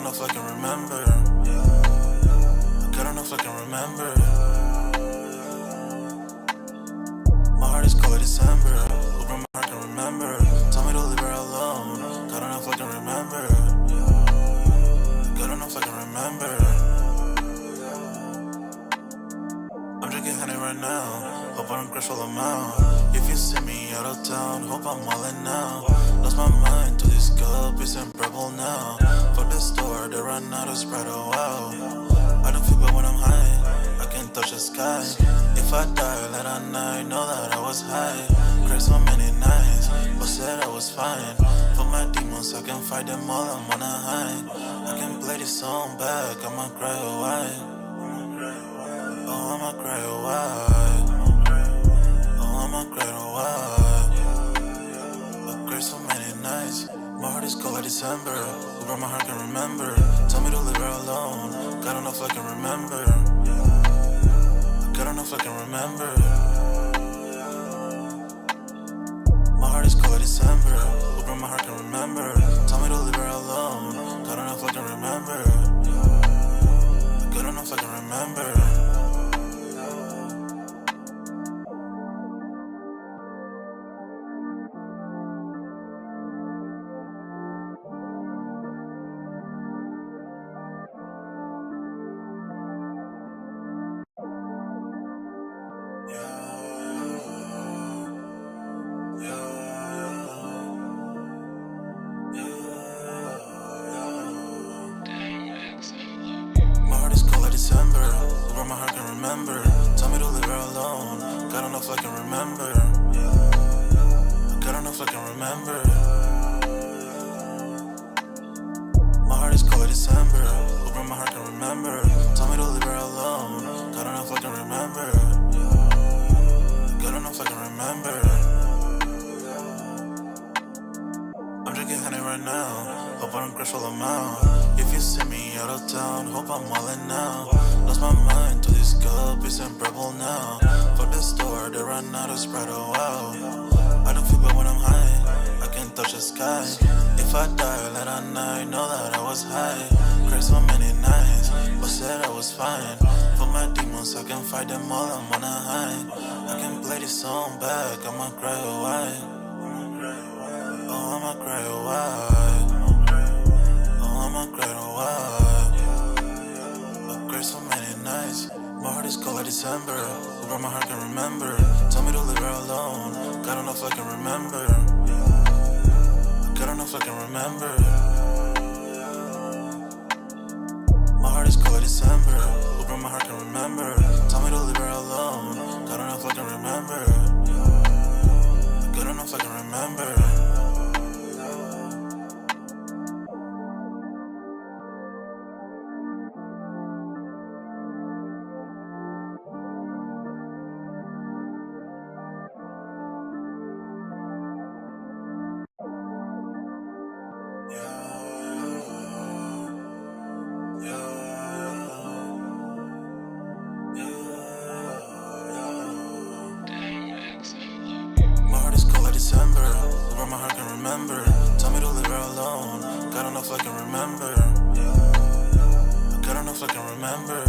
know if I can remember. I don't know if I can remember. My heart is cold like December. Open my heart can remember. Tell me to leave her alone. I don't know if I can remember. I don't know if I can remember. I'm drinking honey right now. Hope I don't crash all amount. If you see me out of town, hope I'm wildin' now. Lost my mind to this cup, it's unbearable now. Fuck the store, they run out of Sprite, oh wow. I don't feel bad when I'm high, I can't touch the sky. If I die late at night, know that I was high. Cried so many nights, but said I was fine. For my demons, I can fight them all, I'm on a high. I can play this song back, I'ma cry a while. Oh, I'ma cry a while. Oh, I'ma cry a while. I cried so many nights. My heart is cold like December. Over my heart can remember. Tell me to leave her alone. I don't know if I can remember. I don't know if I can remember. My heart is cold like December. Over my heart can remember. Tell me to leave her alone. I don't know if I can remember. I don't know if I can remember. December, over my heart can remember. Tell me to leave her alone. I don't know if I can remember. I don't know if I can remember. My heart is cold like December. Over my heart can remember. Tell me to leave her alone. I don't know if I can remember. I don't know if I can remember. I'm drinking honey right now. Hope I don't crash all amount. If you see me out of town, hope I'm wildin' now. Lost my mind to this cup, it's unbearable now. Fuck the store, they run out of Sprite, oh wow. I don't feel bad when I'm high, I can't touch the sky. If I die late at night, know that I was high. Cried so many nights, but said I was fine. For my demons, I can fight them all, I'm on a high. I can play this song back, I'ma cry a while. Oh, I'ma cry a while. Oh, I'ma cry a while. I cried so many nights. My heart is cold like December. Over my heart can remember. Tell me to leave her alone. I don't know if I can remember. I don't know if I can remember. My heart is cold like December. Over my heart can remember. Tell me to leave her alone. I don't know if I can remember. I don't know if I can remember. December, over my heart can remember. Tell me to leave her alone. I don't know if I can remember. I don't know if I can remember.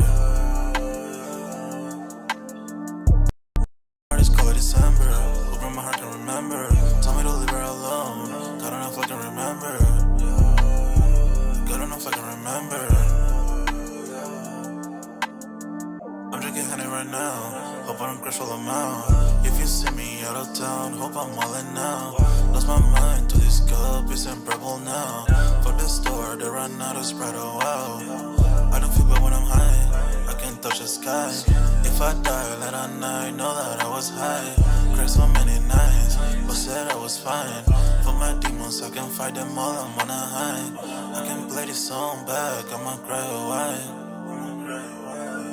My heart is cold like December. Over my heart can remember. Tell me to leave her alone. I don't know if I can remember. I don't know if I can remember. I'm drinking honey right now. Hope I don't crash all amount. If you see me out of town, hope I'm wildin' now. Lost my mind to this cup, it's unbearable now. Fuck the store, they run out of Sprite, oh wow. I don't feel bad when I'm high, I can't touch the sky. If I die late at night, know that I was high. Cried so many nights, but said I was fine. For my demons, I can fight them all, I'm on a high. I can play this song back, I'ma cry a while.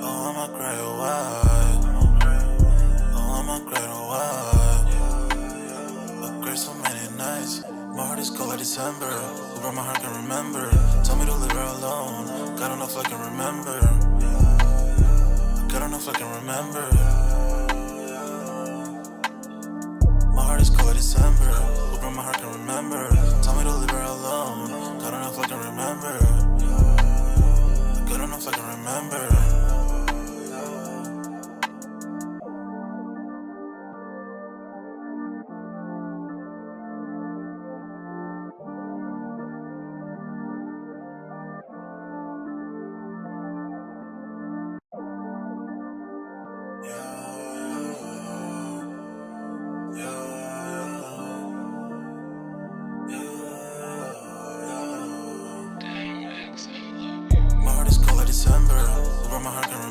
Oh, I'ma cry a while. Oh, I'ma cry a while. I cried so many nights. My heart is cold like December. Over my heart can remember. Tell me to leave her alone. I don't know if I can remember. I don't know if I can remember. My heart is cold like December. Over my heart can remember. Tell me to leave her alone. I don't know if I can remember.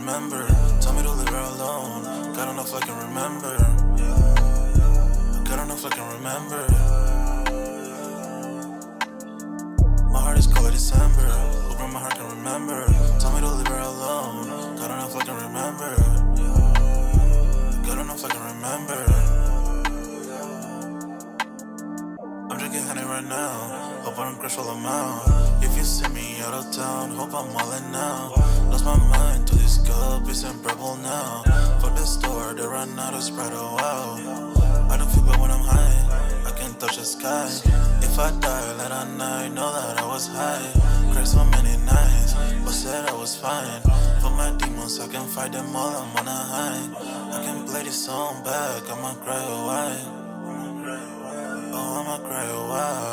remember. Tell me to leave her alone. God don't know if I can remember. God don't know if I can remember. My heart is cold like December. Open my heart can remember. Tell me to leave her alone. God don't know if I can remember. God don't know if I can remember. I'm drinking honey right now. Hope I don't crash all amount. If you see me out of town, hope I'm wildin' now. Lost my mind to this cup, it's unbearable now. For the store, they run out of Sprite, oh wow. I don't feel bad when I'm high, I can't touch the sky. If I die late at night, know that I was high. Cried so many nights, but said I was fine. For my demons, I can fight them all, I'm on a high. I can play this song back, I'ma cry or why. Oh, I'ma cry or why.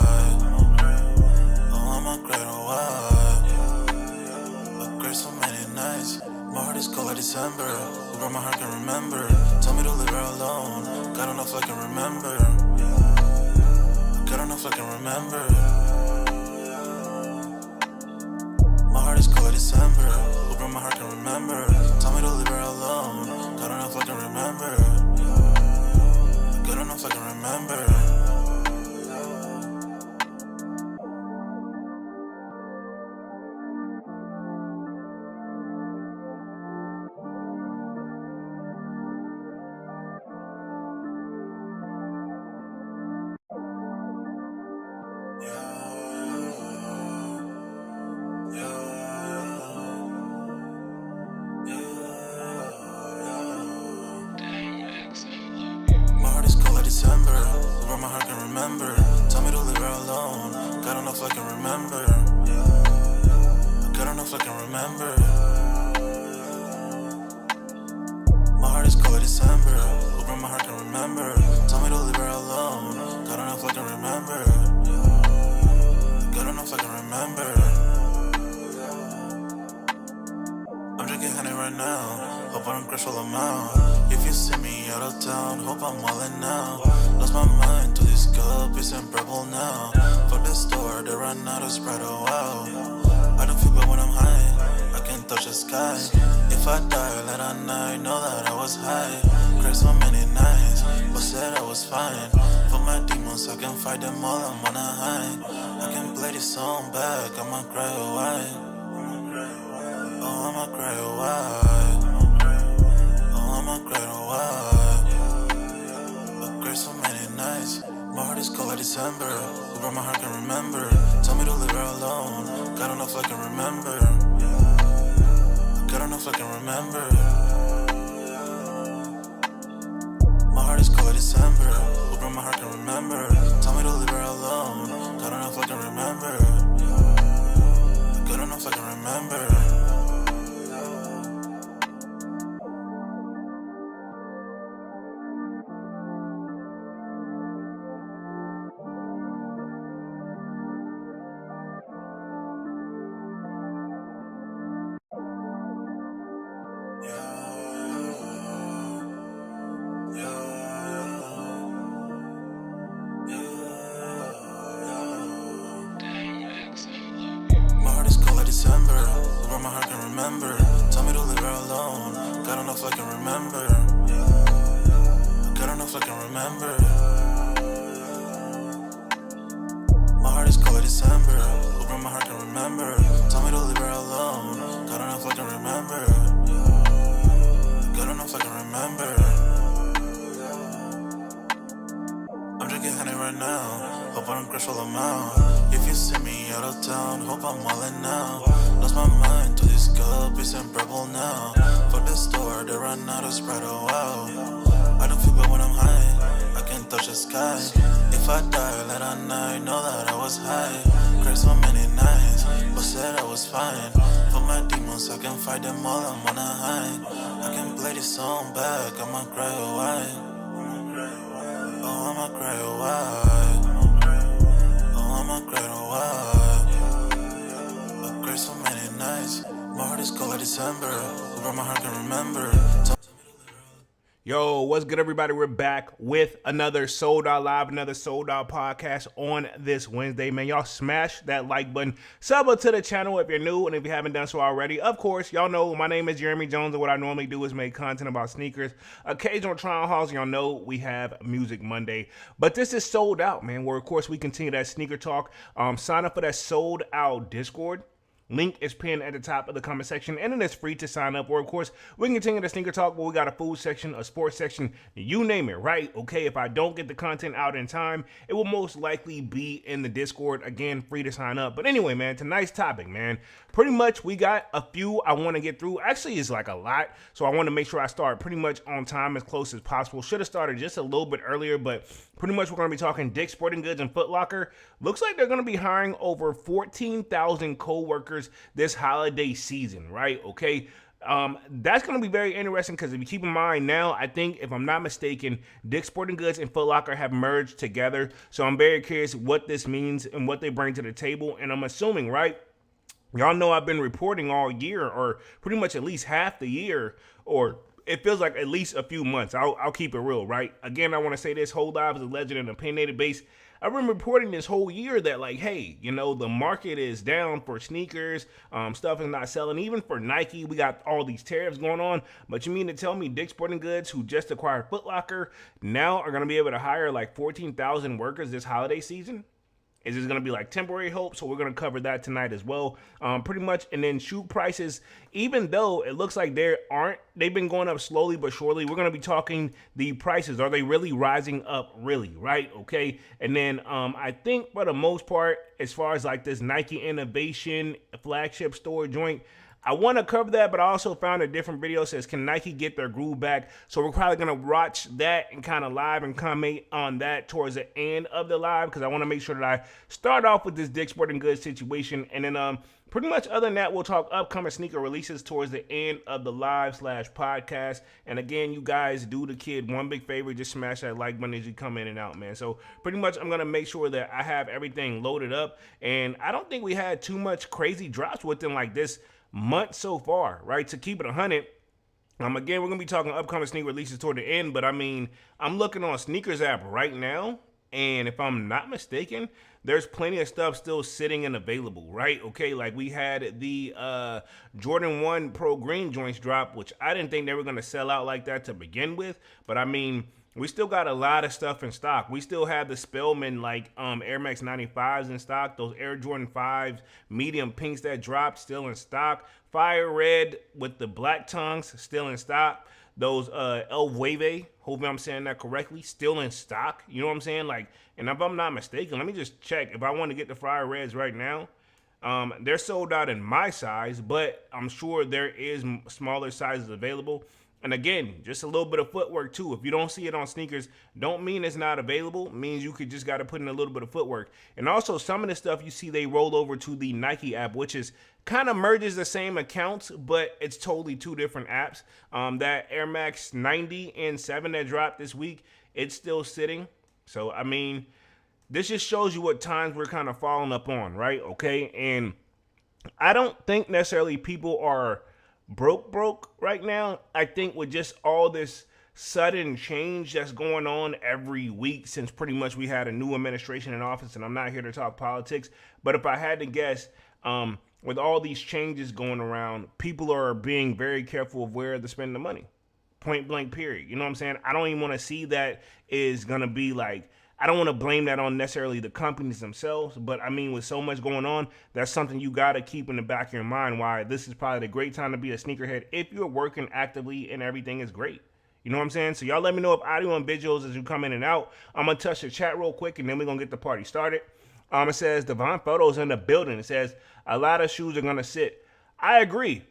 Oh, I'ma cry or why. I cried so many nights. My heart is cold like December. Where my heart can remember. Tell me to leave her alone. God don't know if I can remember. God don't know if I can remember. My heart is cold like December. Where my heart can remember. Tell me to leave her alone. God don't know if I can remember. God don't know if I can remember. My heart is cold like December. Where my heart can remember. Tell me to leave her alone. God don't know if I can remember. God don't know if I can remember. My heart is cold like December. Where my heart can remember. Tell me to leave her alone. God don't know if I can remember. God don't know if I can remember. I'm drinking honey right now. Hope I don't crash all amount. If you see me out of town, hope I'm wildin' now. Lost my mind to this cup, it's unbearable now. For the store, they run out of Sprite, oh wow. I don't feel bad when I'm high, I can't touch the sky. If I die late at night, know that I was high. Cried so many nights, but said I was fine. For my demons, I can fight them all, I'm on a high. I can play this song back, I'ma cry or why. Oh, I'ma cry or why. Oh, I'ma cry or why. I cried so many nights. My heart is cold like December. Where my heart can remember. Tell me to leave her alone. God don't know if I can remember. God don't know if I can remember. My heart is cold like December. Where my heart can remember. Tell me to leave her alone. God don't know if I can remember. God don't know if I can remember. My heart is cold like December. Where my heart can remember. Tell me to leave her alone. God don't know if I can remember. God don't know if I can remember. My heart is cold like December. Where my heart can remember. Tell me to leave her alone. God don't know if I can remember. God don't know if I can remember. I'm drinking honey right now. Hope I don't crash all amount. If you see me out of town, hope I'm wildin' now. Lost my mind to this cup, it's unbearable now. For the store, they run out of Sprite, oh wow. I don't feel bad when I'm high, I can't touch the sky. If I die late at night, know that I was high. Cried so many nights, but said I was fine. For my demons, I can fight them all, I'm on a high. I can play this song back, I'ma cry or why. Oh, I'ma cry or why. Oh, I'ma cry or why. I cried so many nights. My heart is cold like December. Where my heart can remember. Yo, what's good, everybody? We're back with another Sold Out Live, another Sold Out podcast on this Wednesday. Man, y'all smash that like button. Sub up to the channel if you're new and if you haven't done so already. Of course, y'all know my name is Jeremy Jones, and what I normally do is make content about sneakers. Occasional trial hauls, y'all know we have Music Monday. But this is Sold Out, man, where, of course, we continue that sneaker talk. Sign up for that Sold Out Discord. Link is pinned at the top of the comment section, and it is free to sign up. Or, of course, we can continue the sneaker talk, but we got a food section, a sports section, you name it, right? Okay, if I don't get the content out in time, it will most likely be in the Discord. Again, free to sign up. But anyway, man, tonight's topic, man, pretty much we got a few I want to get through. Actually, it's like a lot, so I want to make sure I start pretty much on time, as close as possible. Should have started just a little bit earlier, but pretty much we're going to be talking Dick's Sporting Goods and Foot Locker. Looks like they're going to be hiring over 14,000 co-workers this holiday season, right? Okay. That's going to be very interesting because if you keep in mind now, I think, if I'm not mistaken, Dick's Sporting Goods and Foot Locker have merged together. So I'm very curious what this means and what they bring to the table. And I'm assuming, right, y'all know I've been reporting all year, or pretty much at least half the year, or it feels like at least a few months. I'll keep it real, right? Again, I want to say this: whole live is a legend and opinionated base. I've been reporting this whole year that, like, hey, you know, the market is down for sneakers. Stuff is not selling. Even for Nike, we got all these tariffs going on. But you mean to tell me Dick's Sporting Goods, who just acquired Foot Locker, now are going to be able to hire like 14,000 workers this holiday season? Is this going to be like temporary hope? So we're going to cover that tonight as well. Pretty much. And then shoe prices, even though it looks like they've been going up slowly but surely, we're going to be talking the prices. Are they really rising up? Really, right? Okay. And then I think for the most part, as far as like this Nike Innovation flagship store joint, I want to cover that, but I also found a different video that says, can Nike get their groove back? So we're probably going to watch that and kind of live and comment on that towards the end of the live, because I want to make sure that I start off with this Dick's Sporting Goods situation. And then pretty much other than that, we'll talk upcoming sneaker releases towards the end of the live/podcast. And again, you guys, do the kid one big favor: just smash that like button as you come in and out, man. So pretty much I'm going to make sure that I have everything loaded up. And I don't think we had too much crazy drops within like this month so far, right? To keep it 100. Again, we're gonna be talking upcoming sneaker releases toward the end, but I mean, I'm looking on Sneakers app right now, and if I'm not mistaken, there's plenty of stuff still sitting and available, right? Okay, like we had the Jordan 1 Pro Green joints drop, which I didn't think they were gonna sell out like that to begin with, but I mean, we still got a lot of stuff in stock. We still have the Spellman like Air Max 95s in stock. Those Air Jordan 5s medium pinks that dropped still in stock. Fire Red with the black tongues still in stock. Those El Wave, hopefully I'm saying that correctly, still in stock. You know what I'm saying? Like, and if I'm not mistaken, let me just check. If I want to get the Fire Reds right now, they're sold out in my size, but I'm sure there is smaller sizes available. And again, just a little bit of footwork too. If you don't see it on sneakers, don't mean it's not available. It means you could just got to put in a little bit of footwork. And also, some of the stuff you see, they roll over to the Nike app, which is kind of merges the same accounts, but it's totally two different apps. That Air Max 90 and 7 that dropped this week, it's still sitting. So, I mean, this just shows you what times we're kind of following up on, right? Okay. And I don't think necessarily people are broke right now. I think with just all this sudden change that's going on every week since pretty much we had a new administration in office, and I'm not here to talk politics, but if I had to guess, with all these changes going around, people are being very careful of where to spend the money. Point blank, period. You know what I'm saying? I don't even want to see that is going to be like, I don't want to blame that on necessarily the companies themselves, but I mean, with so much going on, that's something you got to keep in the back of your mind, why this is probably the great time to be a sneakerhead if you're working actively and everything is great. You know what I'm saying? So y'all let me know if audio and visuals as you come in and out. I'm going to touch the chat real quick, and then we're going to get the party started. It says, Devon Photos in the building. It says, a lot of shoes are going to sit. I agree.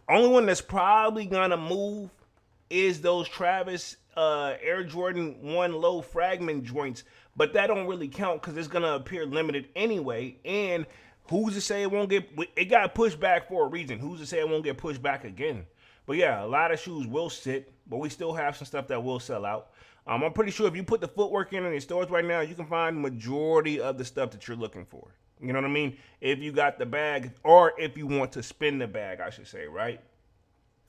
Only one that's probably going to move is those Travis Air Jordan 1 low fragment joints, but that don't really count because it's gonna appear limited anyway. And who's to say it won't get? It got pushed back for a reason. Who's to say it won't get pushed back again? But yeah, a lot of shoes will sit, but we still have some stuff that will sell out. I'm pretty sure if you put the footwork in your stores right now, you can find majority of the stuff that you're looking for. You know what I mean? If you got the bag, or if you want to spin the bag, I should say, right?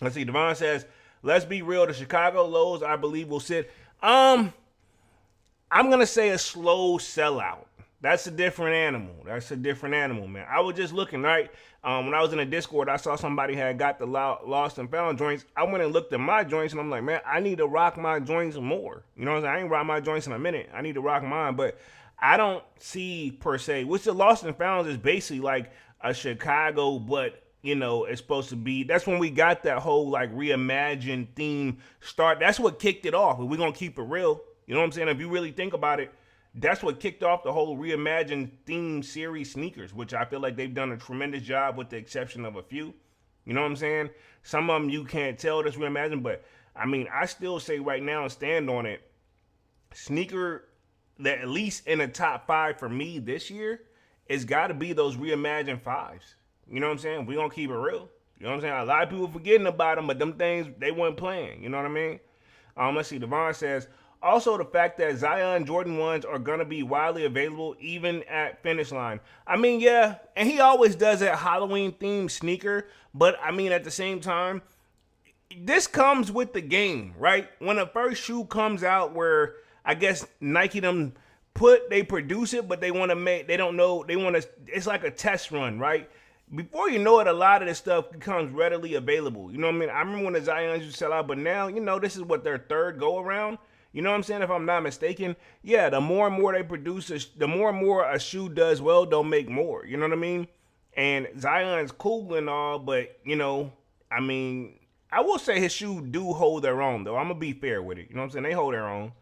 Let's see. Devon says, let's be real. The Chicago lows, I believe, will sit. I'm gonna say a slow sellout. That's a different animal. That's a different animal, man. I was just looking, right? When I was in the Discord, I saw somebody had got the lost and found joints. I went and looked at my joints, and I'm like, man, I need to rock my joints more. You know what I'm saying? I ain't rock my joints in a minute. I need to rock mine, but I don't see per se. Which the lost and found is basically like a Chicago, but it's supposed to be. That's when we got that whole like reimagined theme start. That's what kicked it off. If we're gonna keep it real, you know what I'm saying? If you really think about it, that's what kicked off the whole reimagined theme series sneakers, which I feel like they've done a tremendous job with the exception of a few. You know what I'm saying? Some of them you can't tell that's reimagined, but I mean, I still say right now and stand on it. Sneaker that at least in the top 5 for me this year, it's got to be those reimagined 5s. You know what I'm saying? We're going to keep it real. You know what I'm saying? A lot of people forgetting about them, but them things, they weren't playing. You know what I mean? Let's see. Devon says, also, the fact that Zion Jordan 1s are going to be widely available even at finish line. I mean, yeah, and he always does that Halloween-themed sneaker, but, I mean, at the same time, this comes with the game, right? When the first shoe comes out where, I guess, Nike they produce it, but they want to they don't know, they want to, it's like a test run, right? Before you know it, a lot of this stuff becomes readily available. You know what I mean? I remember when the Zions used to sell out, but now, this is what their third go around. You know what I'm saying? If I'm not mistaken, yeah, the more and more they produce, the more and more a shoe does well, they'll make more. You know what I mean? And Zion's cool and all, but, I mean, I will say his shoes do hold their own, though. I'm going to be fair with it. You know what I'm saying? They hold their own.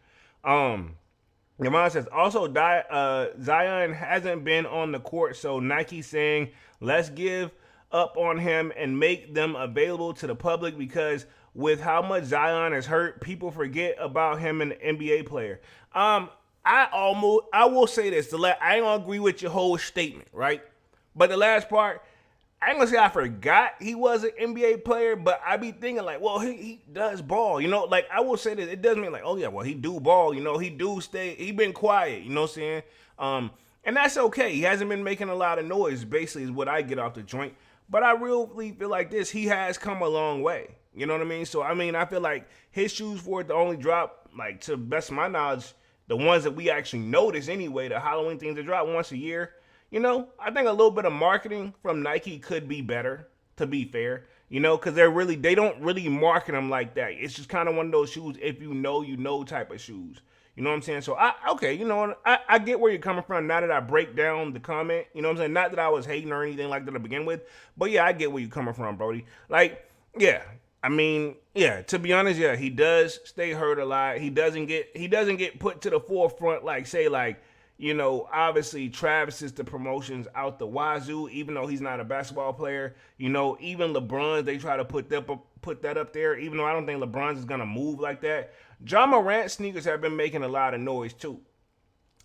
Your mom says, also, Zion hasn't been on the court, so Nike saying, let's give up on him and make them available to the public because with how much Zion is hurt, people forget about him and the NBA player. I will say this. I ain't gonna agree with your whole statement, right? But the last part, I ain't gonna say I forgot he was an NBA player, but I be thinking like, well, he does ball, like I will say that it doesn't mean like, oh yeah, well, he do ball, he been quiet, you know what I'm saying? And that's okay. He hasn't been making a lot of noise, basically is what I get off the joint. But I really feel like he has come a long way. You know what I mean? So, I mean, I feel like his shoes for it to only drop, like, to the best of my knowledge, the ones that we actually notice anyway, the Halloween things that drop once a year, I think a little bit of marketing from Nike could be better, to be fair, because they don't really market them like that. It's just kind of one of those shoes, if you know type of shoes. You know what I'm saying? So, I get where you're coming from now that I break down the comment. You know what I'm saying? Not that I was hating or anything like that to begin with, but yeah, I get where you're coming from, Brody. Like, yeah. I mean, yeah, to be honest, yeah, he does stay hurt a lot. He doesn't get put to the forefront like, say, like, obviously Travis is the promotions out the wazoo, even though he's not a basketball player. Even LeBron, they try to put that up there, even though I don't think LeBron's is going to move like that. Ja Morant sneakers have been making a lot of noise, too.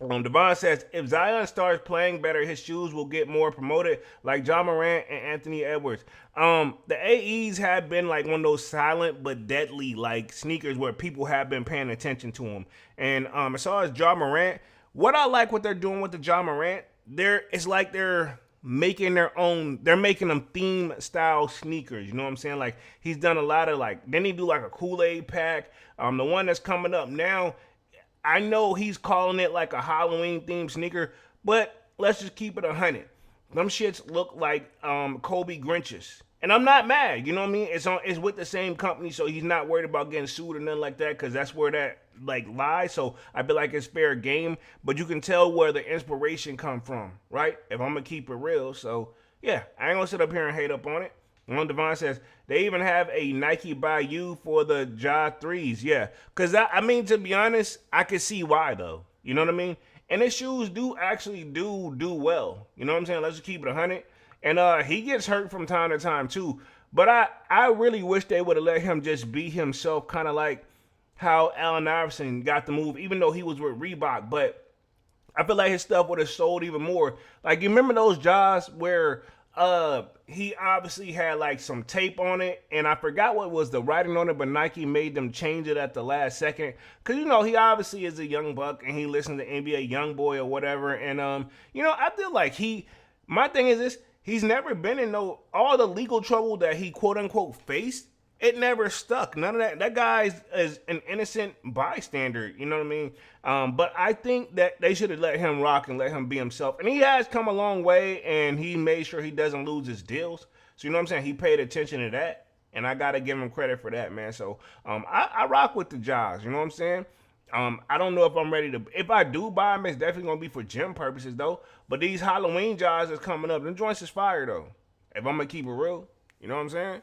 Devon says, if Zion starts playing better, his shoes will get more promoted like Ja Morant and Anthony Edwards. The AEs have been like one of those silent but deadly like sneakers where people have been paying attention to them. And as far as Ja Morant, what I like what they're doing with the Ja Morant, it's like they're making they're making them theme style sneakers. You know what I'm saying? Like he's done a lot of then he do like a Kool-Aid pack. The one that's coming up now, I know he's calling it like a Halloween themed sneaker, but let's just keep it 100. Them shits look like Kobe Grinches. And I'm not mad, you know what I mean? It's with the same company, so he's not worried about getting sued or nothing like that, because that's where that lies. So I feel like it's fair game, but you can tell where the inspiration come from, right? If I'm gonna keep it real. So yeah, I ain't gonna sit up here and hate up on it. Devon says, they even have a Nike by you for the Ja 3s. Yeah. Because, I mean, to be honest, I can see why, though. You know what I mean? And his shoes do actually do well. You know what I'm saying? Let's just keep it 100. And he gets hurt from time to time, too. But I really wish they would have let him just be himself, kind of like how Allen Iverson got the move, even though he was with Reebok. But I feel like his stuff would have sold even more. Like, you remember those Jaws where he obviously had like some tape on it, and I forgot what was the writing on it, but Nike made them change it at the last second, because he obviously is a young buck and he listens to NBA Youngboy or whatever. And I feel like my thing is this: he's never been in all the legal trouble that he quote unquote faced. it never stuck. None of that. That guy is an innocent bystander. You know what I mean? But I think that they should have let him rock and let him be himself. And he has come a long way, and he made sure he doesn't lose his deals. So you know what I'm saying? He paid attention to that, and I gotta give him credit for that, man. So I rock with the Jaws. You know what I'm saying? I don't know if I'm ready to. If I do buy them, it's definitely gonna be for gym purposes though. But these Halloween Jaws is coming up. Them joints is fire though. If I'm gonna keep it real, you know what I'm saying?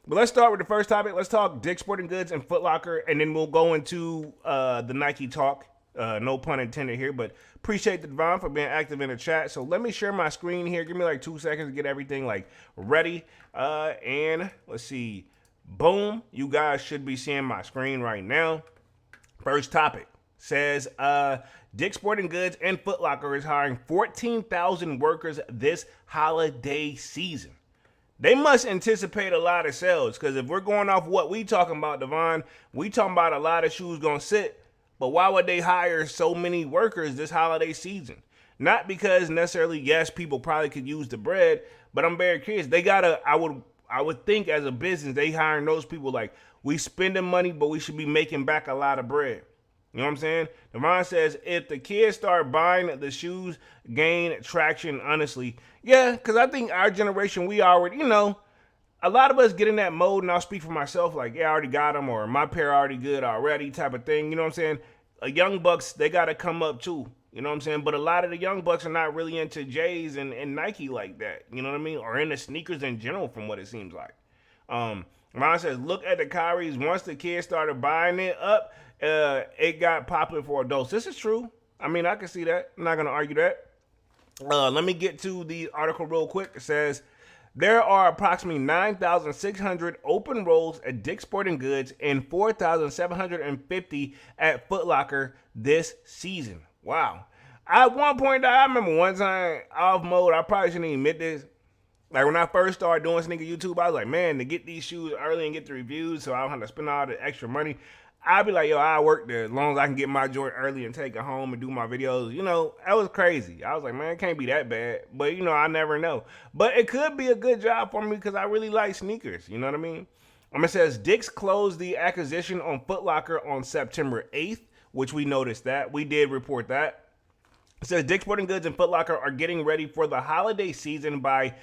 But let's start with the first topic. Let's talk Dick's Sporting Goods and Foot Locker, and then we'll go into the Nike talk. No pun intended here, but appreciate the Devon for being active in the chat. So let me share my screen here. Give me like 2 seconds to get everything like ready. And let's see. Boom. You guys should be seeing my screen right now. First topic says Dick's Sporting Goods and Foot Locker is hiring 14,000 workers this holiday season. They must anticipate a lot of sales, because if we're going off what we talking about, Devon, we talking about a lot of shoes gonna sit. But why would they hire so many workers this holiday season? Not because necessarily, yes, people probably could use the bread, but I'm very curious. They gotta, I would think as a business, they hiring those people like, we spending money, but we should be making back a lot of bread. You know what I'm saying? Devon says, if the kids start buying the shoes, gain traction, honestly. Yeah, because I think our generation, we already, you know, a lot of us get in that mode, and I'll speak for myself, like, yeah, I already got them, or my pair already good already type of thing. You know what I'm saying? Young bucks, they got to come up too. You know what I'm saying? But a lot of the young bucks are not really into J's and Nike like that. You know what I mean? Or into sneakers in general, from what it seems like. Ron says, look at the Kyries. Once the kids started buying it up, it got popular for adults. This is true. I mean, I can see that. I'm not going to argue that. Let me get to the article real quick. It says, there are approximately 9,600 open roles at Dick's Sporting Goods and 4,750 at Foot Locker this season. Wow. At one point, I remember one time off mode, I probably shouldn't even admit this. Like when I first started doing sneaker YouTube, I was like, man, to get these shoes early and get the reviews so I don't have to spend all the extra money, I'd be like, yo, I work there as long as I can get my joint early and take it home and do my videos. You know, that was crazy. I was like, man, it can't be that bad. But, you know, I never know. But it could be a good job for me because I really like sneakers. You know what I mean? It says, Dick's closed the acquisition on Foot Locker on September 8th, which we noticed that. We did report that. It says Dick's Sporting Goods and Foot Locker are getting ready for the holiday season by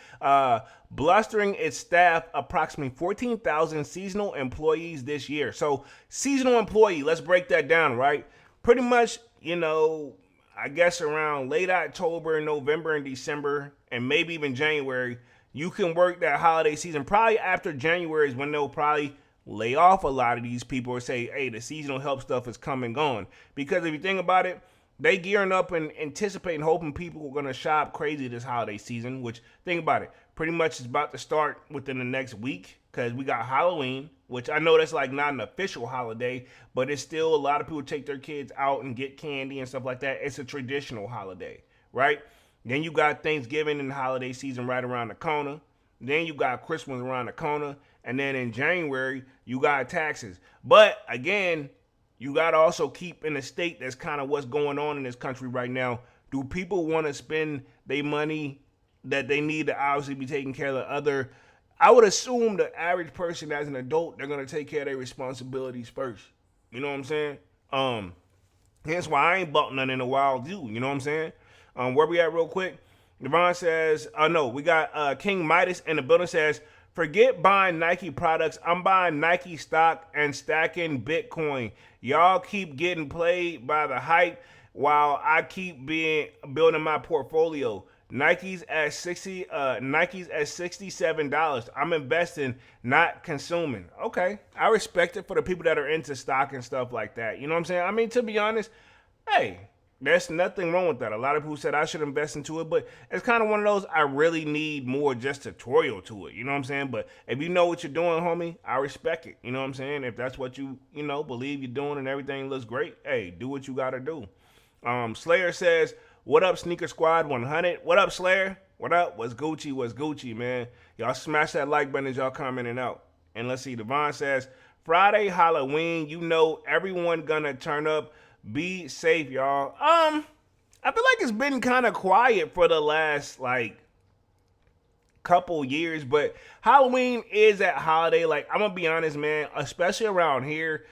blustering its staff approximately 14,000 seasonal employees this year. So seasonal employee, let's break that down, right? Pretty much, you know, I guess around late October, November, and December, and maybe even January, you can work that holiday season. Probably after January is when they'll probably lay off a lot of these people or say, hey, the seasonal help stuff is come and gone. Because if you think about it, they gearing up and anticipating, hoping people are going to shop crazy this holiday season, which, think about it, pretty much is about to start within the next week because we got Halloween, which I know that's like not an official holiday, but it's still a lot of people take their kids out and get candy and stuff like that. It's a traditional holiday, right? Then you got Thanksgiving and the holiday season right around the corner. Then you got Christmas around the corner. And then in January, you got taxes. But again, you got to also keep in the state that's kind of what's going on in this country right now. Do people want to spend their money that they need to obviously be taking care of the other? I would assume the average person as an adult, they're going to take care of their responsibilities first. You know what I'm saying? Hence why I ain't bought none in a while, too. You know what I'm saying? Where we at real quick? Devon says, no, we got King Midas in the building says, forget buying Nike products. I'm buying Nike stock and stacking Bitcoin. Y'all keep getting played by the hype while I keep building my portfolio. Nike's at $67. I'm investing, not consuming. Okay, I respect it for the people that are into stock and stuff like that. You know what I'm saying? I mean, to be honest, hey, there's nothing wrong with that. A lot of people said I should invest into it, but it's kind of one of those, I really need more just tutorial to it. You know what I'm saying? But if you know what you're doing, homie, I respect it. You know what I'm saying? If that's what you believe you're doing and everything looks great, hey, do what you got to do. Slayer says, what up, Sneaker Squad 100? What up, Slayer? What up? What's Gucci, man? Y'all smash that like button as y'all commenting out. And let's see, Devon says, Friday, Halloween, you know everyone gonna turn up. Be safe, y'all. I feel like it's been kind of quiet for the last, couple years, but Halloween is that holiday. Like, I'm gonna be honest, man, especially around here,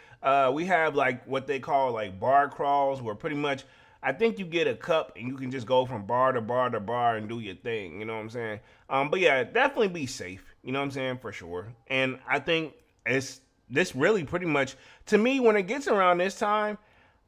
we have like what they call like bar crawls, where pretty much I think you get a cup and you can just go from bar to bar to bar and do your thing. You know what I'm saying? But yeah, definitely be safe. You know what I'm saying? For sure. And I think it's this really pretty much, to me, when it gets around this time,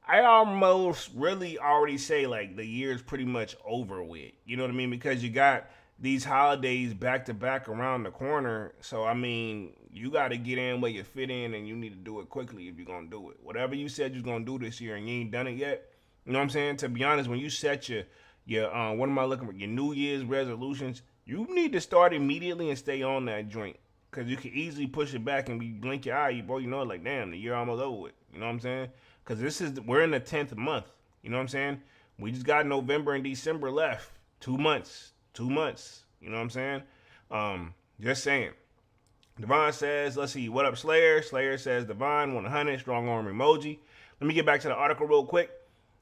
I almost really already say like the year's pretty much over with. You know what I mean? Because you got these holidays back to back around the corner. So I mean, you got to get in where you fit in, and you need to do it quickly if you're gonna do it. Whatever you said you're gonna do this year and you ain't done it yet. You know what I'm saying? To be honest, when you set your what am I looking for? Your New Year's resolutions, you need to start immediately and stay on that joint. Cause you can easily push it back and blink your eye, boy. You know, like damn, the year almost over with. You know what I'm saying? Cause we're in the 10th month. You know what I'm saying? We just got November and December left. 2 months. 2 months. You know what I'm saying? Just saying. Devon says, let's see, what up, Slayer? Slayer says, Devon 100, strong arm emoji. Let me get back to the article real quick.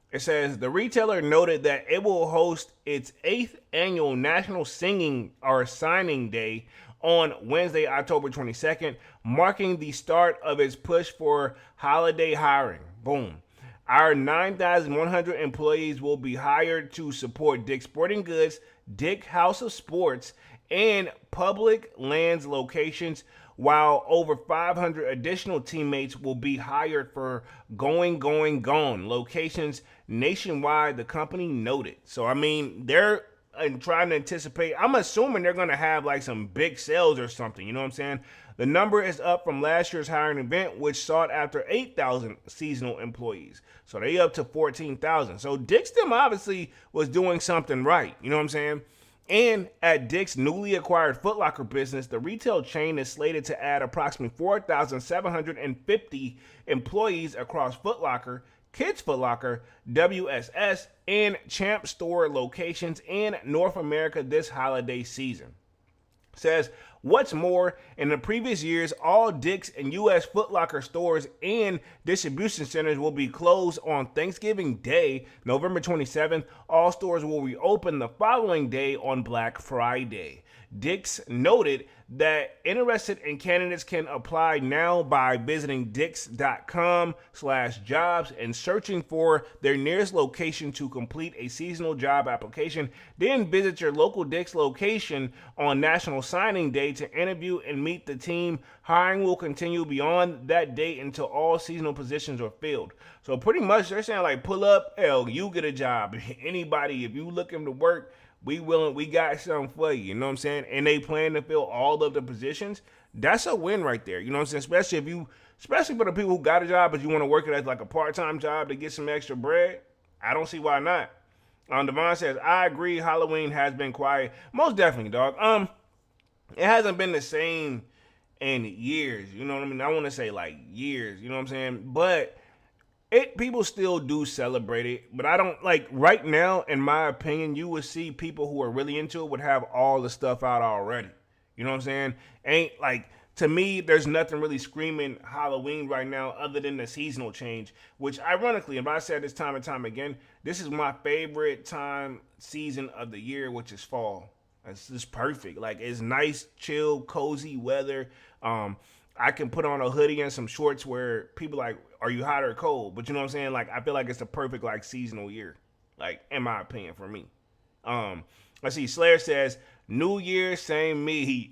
It says the retailer noted that it will host its 8th annual National Singing or Signing Day on Wednesday, October 22nd, marking the start of its push for holiday hiring. Boom. Our 9,100 employees will be hired to support Dick's Sporting Goods, Dick House of Sports, and Public Lands locations, while over 500 additional teammates will be hired for Going Gone locations nationwide, the company noted. So, I mean, they're trying to anticipate. I'm assuming they're going to have like some big sales or something. You know what I'm saying? The number is up from last year's hiring event, which sought after 8,000 seasonal employees. So they up to 14,000. So Dick's them obviously was doing something right. You know what I'm saying? And at Dick's newly acquired Foot Locker business, the retail chain is slated to add approximately 4,750 employees across Foot Locker, Kids Foot Locker, WSS, and Champ Store locations in North America this holiday season. It says, what's more, in the previous years, all Dick's and U.S. Foot Locker stores and distribution centers will be closed on Thanksgiving Day, November 27th. All stores will reopen the following day on Black Friday. Dick's noted that interested in candidates can apply now by visiting dicks.com/jobs and searching for their nearest location to complete a seasonal job application. Then visit your local Dick's location on National Signing Day to interview and meet the team. Hiring will continue beyond that date until all seasonal positions are filled. So pretty much they're saying like pull up, hell, you get a job. Anybody, if you looking to work, we got something for you, you know what I'm saying? And they plan to fill all of the positions. That's a win right there, you know what I'm saying? Especially for the people who got a job, but you want to work it as like a part-time job to get some extra bread. I don't see why not. Devon says, I agree, Halloween has been quiet. Most definitely, dog. It hasn't been the same in years, you know what I mean? I want to say like years, you know what I'm saying? But people still do celebrate it, but I don't like right now, in my opinion, you would see people who are really into it would have all the stuff out already. You know what I'm saying? Ain't like, to me, there's nothing really screaming Halloween right now other than the seasonal change, which ironically, if I said this time and time again, this is my favorite season of the year, which is fall. It's just perfect. Like, it's nice, chill, cozy weather. I can put on a hoodie and some shorts where people like, are you hot or cold? But you know what I'm saying? Like, I feel like it's the perfect like seasonal year, like in my opinion for me. Let's see. Slayer says, New Year, same me.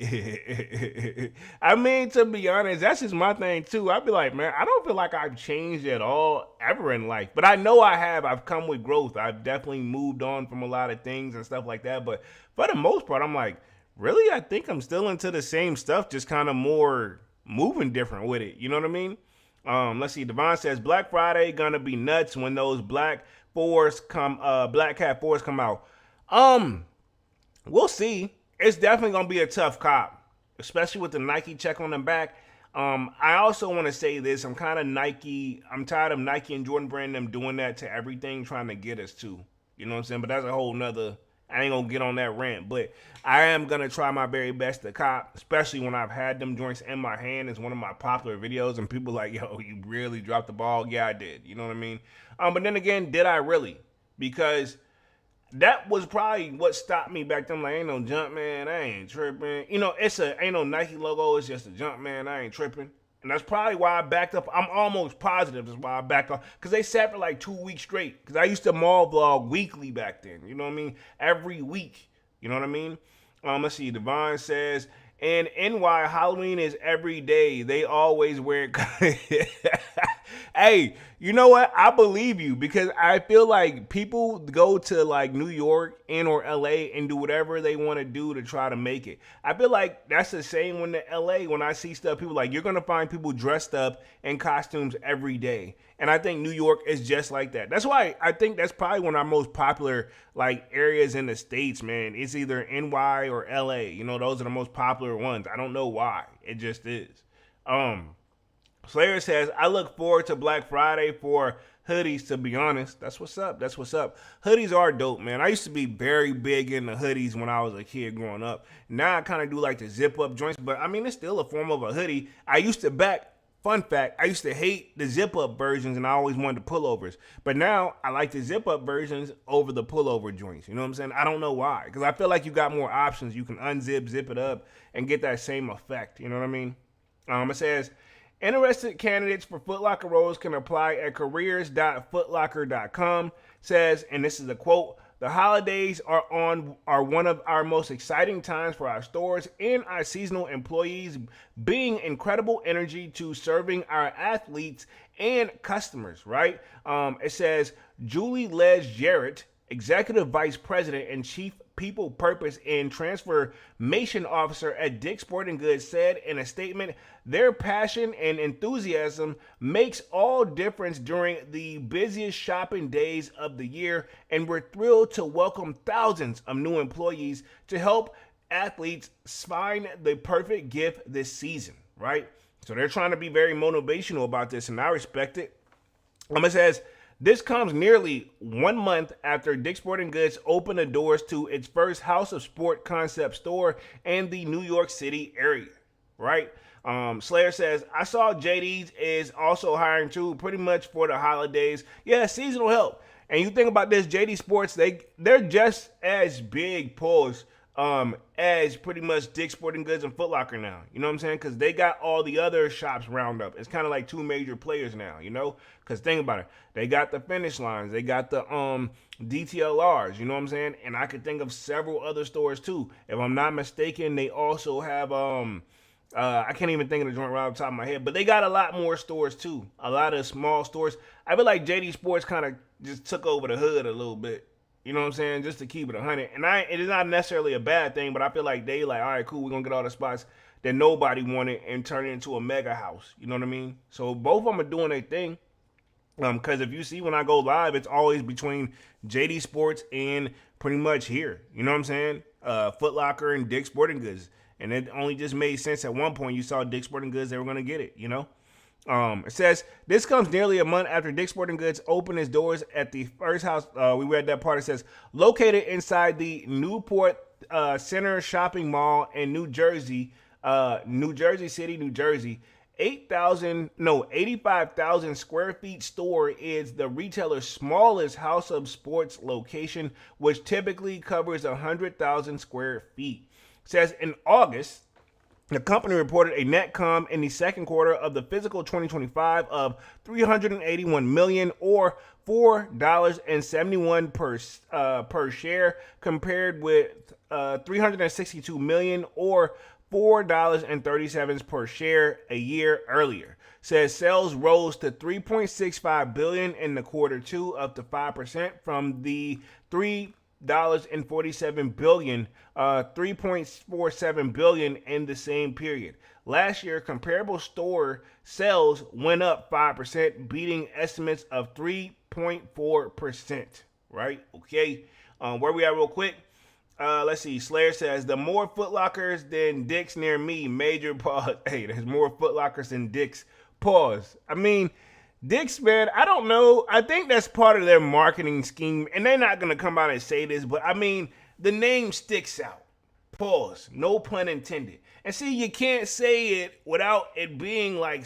I mean, to be honest, that's just my thing too. I'd be like, man, I don't feel like I've changed at all ever in life, but I know I have. I've come with growth. I've definitely moved on from a lot of things and stuff like that. But for the most part, I'm like, really? I think I'm still into the same stuff, just kind of more moving different with it. You know what I mean? Let's see. Devon says Black Friday gonna be nuts when those Black Cat 4s come out. We'll see. It's definitely gonna be a tough cop, especially with the Nike check on the back. I also want to say this. I'm tired of Nike and Jordan Brand them doing that to everything, trying to get us to. You know what I'm saying? But that's a whole nother. I ain't gonna get on that rant, but I am gonna try my very best to cop, especially when I've had them joints in my hand. It's one of my popular videos, and people like, yo, you really dropped the ball. Yeah, I did. You know what I mean? But then again, did I really? Because that was probably what stopped me back then. Like, ain't no jump, man. I ain't tripping. Ain't no Nike logo. It's just a jump, man. I ain't tripping. And that's probably why I backed up. I'm almost positive that's why I backed off. Because they sat for like 2 weeks straight. Because I used to mall vlog weekly back then. You know what I mean? Every week. You know what I mean? Let's see. Devon says, in NY, Halloween is every day. They always wear it. Hey, you know what? I believe you because I feel like people go to like New York and or LA and do whatever they want to do to try to make it. I feel like that's the same when to LA when I see stuff. People like you're gonna find people dressed up in costumes every day. And I think New York is just like that. That's why I think that's probably one of our most popular like areas in the States, man. It's either NY or LA. Those are the most popular ones. I don't know why. It just is. Slayer says, I look forward to Black Friday for hoodies, to be honest. That's what's up. That's what's up. Hoodies are dope, man. I used to be very big into hoodies when I was a kid growing up. Now I kind of do like the zip up joints, but I mean, it's still a form of a hoodie. Fun fact, I used to hate the zip up versions and I always wanted the pullovers. But now I like the zip up versions over the pullover joints. You know what I'm saying? I don't know why. Because I feel like you got more options. You can unzip, zip it up, and get that same effect. You know what I mean? It says, interested candidates for Foot Locker roles can apply at careers.footlocker.com. Says, and this is a quote, the holidays are one of our most exciting times for our stores and our seasonal employees, being incredible energy to serving our athletes and customers, right? It says, Julie Les Jarrett, Executive Vice President and Chief People Purpose and Transformation Officer at Dick's Sporting Goods, said in a statement, their passion and enthusiasm makes all difference during the busiest shopping days of the year, and we're thrilled to welcome thousands of new employees to help athletes find the perfect gift this season, right? So they're trying to be very motivational about this, and I respect it. It says, this comes nearly 1 month after Dick's Sporting Goods opened the doors to its first House of Sport concept store in the New York City area, right? Slayer says, I saw JD's is also hiring too, pretty much for the holidays. Yeah, seasonal help. And you think about this, JD Sports, they're just as big pulls as pretty much Dick's Sporting Goods and Foot Locker now. You know what I'm saying? Because they got all the other shops round up. It's kind of like two major players now, Because think about it. They got the Finish Lines. They got the DTLRs, you know what I'm saying? And I could think of several other stores too. If I'm not mistaken, they also have I can't even think of the joint right off the top of my head, but they got a lot more stores too. A lot of small stores. I feel like JD Sports kind of just took over the hood a little bit. You know what I'm saying? Just to keep it 100. And it is not necessarily a bad thing, but I feel like they like, all right, cool, we're going to get all the spots that nobody wanted and turn it into a mega house. You know what I mean? So both of them are doing their thing. Because if you see when I go live, it's always between JD Sports and pretty much here. You know what I'm saying? Foot Locker and Dick's Sporting Goods. And it only just made sense at one point you saw Dick's Sporting Goods, they were going to get it, It says, this comes nearly a month after Dick's Sporting Goods opened its doors at the first house. We read that part. It says, located inside the Newport Center Shopping Mall in New Jersey City, New Jersey. 85,000 square feet store is the retailer's smallest House of Sports location, which typically covers 100,000 square feet. It says in August, the company reported a net com in the second quarter of the fiscal 2025 of $381 million or $4.71 per share, compared with $362 million or $4.37 per share a year earlier. Says sales rose to $3.65 billion in the quarter two, up to 5% from the $3.47 billion, $3.47 billion in the same period. Last year, comparable store sales went up 5%, beating estimates of 3.4%. Right? Okay. Where we at real quick? Let's see. Slayer says, the more Foot Lockers than Dick's near me. Major pause. Hey, there's more Foot Lockers than Dick's. Pause. I mean, Dick's, man, I don't know. I think that's part of their marketing scheme. And they're not going to come out and say this, but I mean, the name sticks out. Pause. No pun intended. And see, you can't say it without it being like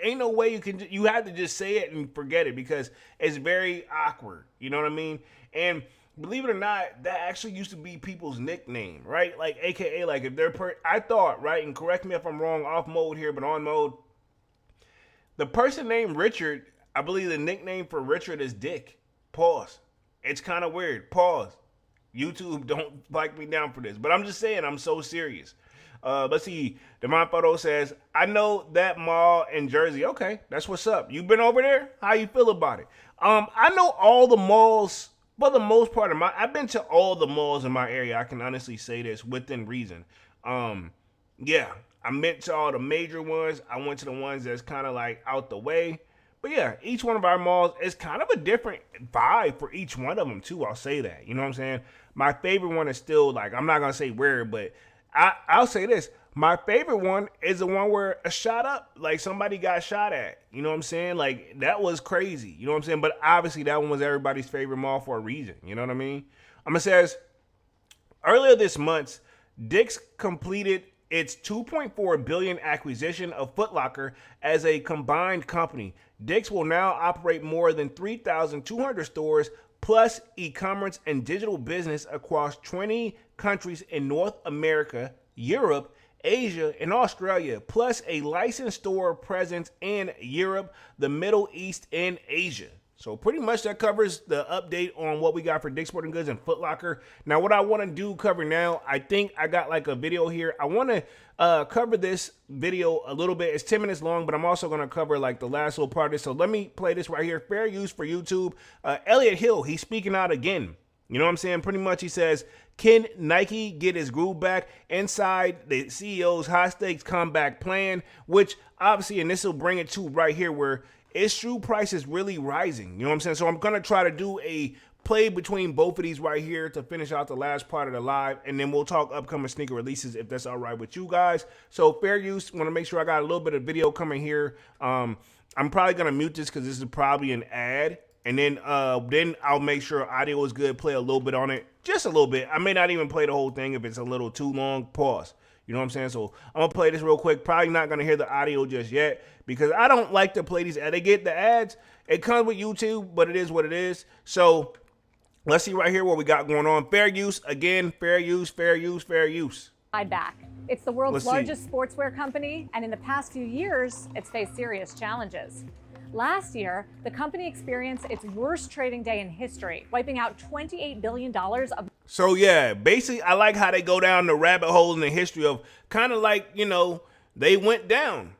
ain't no way you have to just say it and forget it because it's very awkward. You know what I mean? And believe it or not, that actually used to be people's nickname, right? Like, AKA, like, if they're, I thought, right, and correct me if I'm wrong, off mode here, but on mode, the person named Richard, I believe the nickname for Richard is Dick. Pause. It's kind of weird. Pause. YouTube, don't like me down for this. But I'm just saying, I'm so serious. Let's see. Devon Photo says, I know that mall in Jersey. Okay, that's what's up. You been over there? How you feel about it? I know all the malls, for the most part, I've been to all the malls in my area. I can honestly say this within reason. Yeah, I went to all the major ones. I went to the ones that's kind of like out the way. But yeah, each one of our malls is kind of a different vibe for each one of them too. I'll say that. You know what I'm saying? My favorite one is still, like, I'm not going to say where, but I'll say this. My favorite one is the one where a shot up, like somebody got shot at. You know what I'm saying? Like, that was crazy. You know what I'm saying? But obviously that one was everybody's favorite mall for a reason. You know what I mean? It says, earlier this month, Dick's completed its $2.4 billion acquisition of Foot Locker as a combined company. Dick's will now operate more than 3,200 stores plus e-commerce and digital business across 20 countries in North America, Europe, Asia, and Australia, plus a licensed store presence in Europe, the Middle East, and Asia. So pretty much that covers the update on what we got for Dick's Sporting Goods and Foot Locker. Now, what I want to do cover now, I think I got like a video here. I want to cover this video a little bit. It's 10 minutes long, but I'm also going to cover like the last little part of this. So let me play this right here. Fair use for YouTube. Elliot Hill, he's speaking out again. You know what I'm saying? Pretty much he says, can Nike get his groove back inside the CEO's high stakes comeback plan? Which obviously, and this will bring it to right here where its shoe price is really rising. You know what I'm saying? So I'm going to try to do a play between both of these right here to finish out the last part of the live. And then we'll talk upcoming sneaker releases if that's all right with you guys. So fair use. Want to make sure I got a little bit of video coming here. I'm probably going to mute this because this is probably an ad. And then I'll make sure audio is good. Play a little bit on it. Just a little bit. I may not even play the whole thing if it's a little too long. Pause. You know what I'm saying? So I'm going to play this real quick. Probably not going to hear the audio just yet because I don't like to play these ads. They get the ads. It comes with YouTube, but it is what it is. So let's see right here what we got going on. Fair use. Again, fair use, fair use, fair use. Back. It's the world's largest sportswear company, and in the past few years, it's faced serious challenges. Last year, the company experienced its worst trading day in history, wiping out $28 billion of... So yeah, basically, I like how they go down the rabbit hole in the history of kind of like, you know, they went down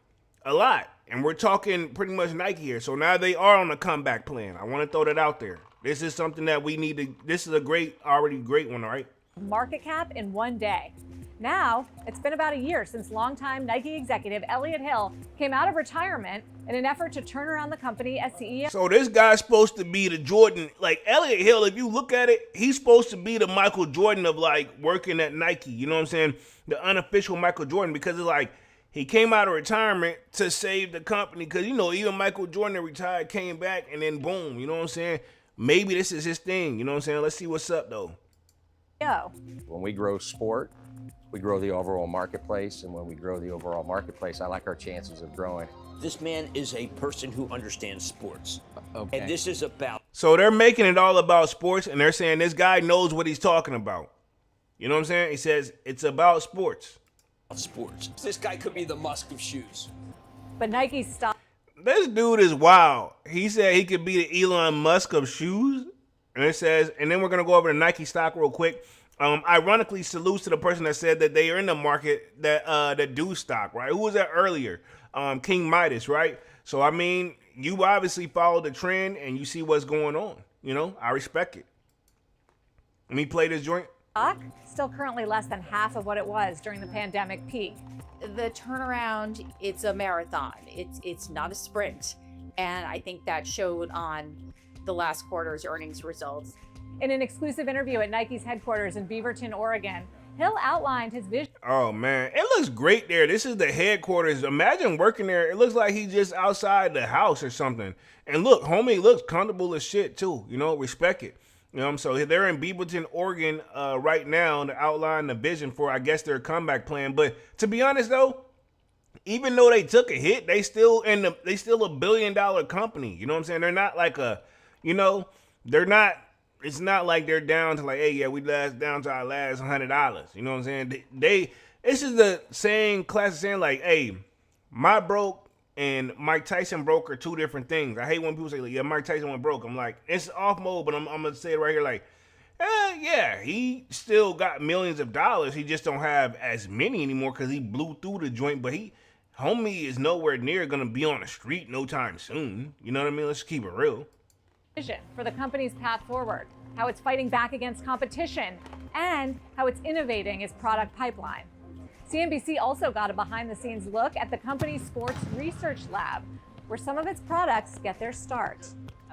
a lot. And we're talking pretty much Nike here. So now they are on a comeback plan. I want to throw that out there. This is something that we need to, this is a already great one, all right? Market cap in one day. Now, it's been about a year since longtime Nike executive Elliot Hill came out of retirement in an effort to turn around the company as CEO. So this guy's supposed to be the Jordan, like Elliot Hill, if you look at it, he's supposed to be the Michael Jordan of like working at Nike, you know what I'm saying? The unofficial Michael Jordan, because it's like he came out of retirement to save the company because, you know, even Michael Jordan retired, came back, and then boom, you know what I'm saying? Maybe this is his thing, you know what I'm saying? Let's see what's up though. When we grow sport, we grow the overall marketplace, and when we grow the overall marketplace, I like our chances of growing. This man is a person who understands sports. Okay. And this is about... So they're making it all about sports, and they're saying this guy knows what he's talking about. You know what I'm saying? He says it's about sports. sports. This guy could be the Musk of shoes. But Nike stopped. This dude is wild. He said he could be the Elon Musk of shoes. And it says, and then we're going to go over to Nike stock real quick. Ironically, salutes to the person that said that they are in the market that do stock, right? Who was that earlier? King Midas, right? So, I mean, you obviously follow the trend and you see what's going on. You know, I respect it. Let me play this joint. Stock still currently less than half of what it was during the pandemic peak. The turnaround, it's a marathon. It's not a sprint. And I think that showed on the last quarter's earnings results. In an exclusive interview at Nike's headquarters in Beaverton, Oregon, Hill outlined his vision. Oh, man. It looks great there. This is the headquarters. Imagine working there. It looks like he's just outside the house or something. And look, homie looks comfortable as shit, too. You know, respect it. You know, so they're in Beaverton, Oregon right now to outline the vision for, I guess, their comeback plan. But to be honest, though, even though they took a hit, they still a billion-dollar company. You know what I'm saying? They're not like a, you know, they're not it's not like they're down to like, hey, yeah, we down to our last $100. You know what I'm saying? This is the saying, classic saying, like, hey, my broke and Mike Tyson broke are two different things. I hate when people say, like, yeah, Mike Tyson went broke. I'm like, it's off mode, but I'm gonna say it right here, like, yeah, he still got millions of dollars. He just don't have as many anymore because he blew through the joint. But homie is nowhere near gonna be on the street no time soon. You know what I mean? Let's keep it real. Vision for the company's path forward, how it's fighting back against competition, and how it's innovating its product pipeline. CNBC also got a behind-the-scenes look at the company's sports research lab, where some of its products get their start.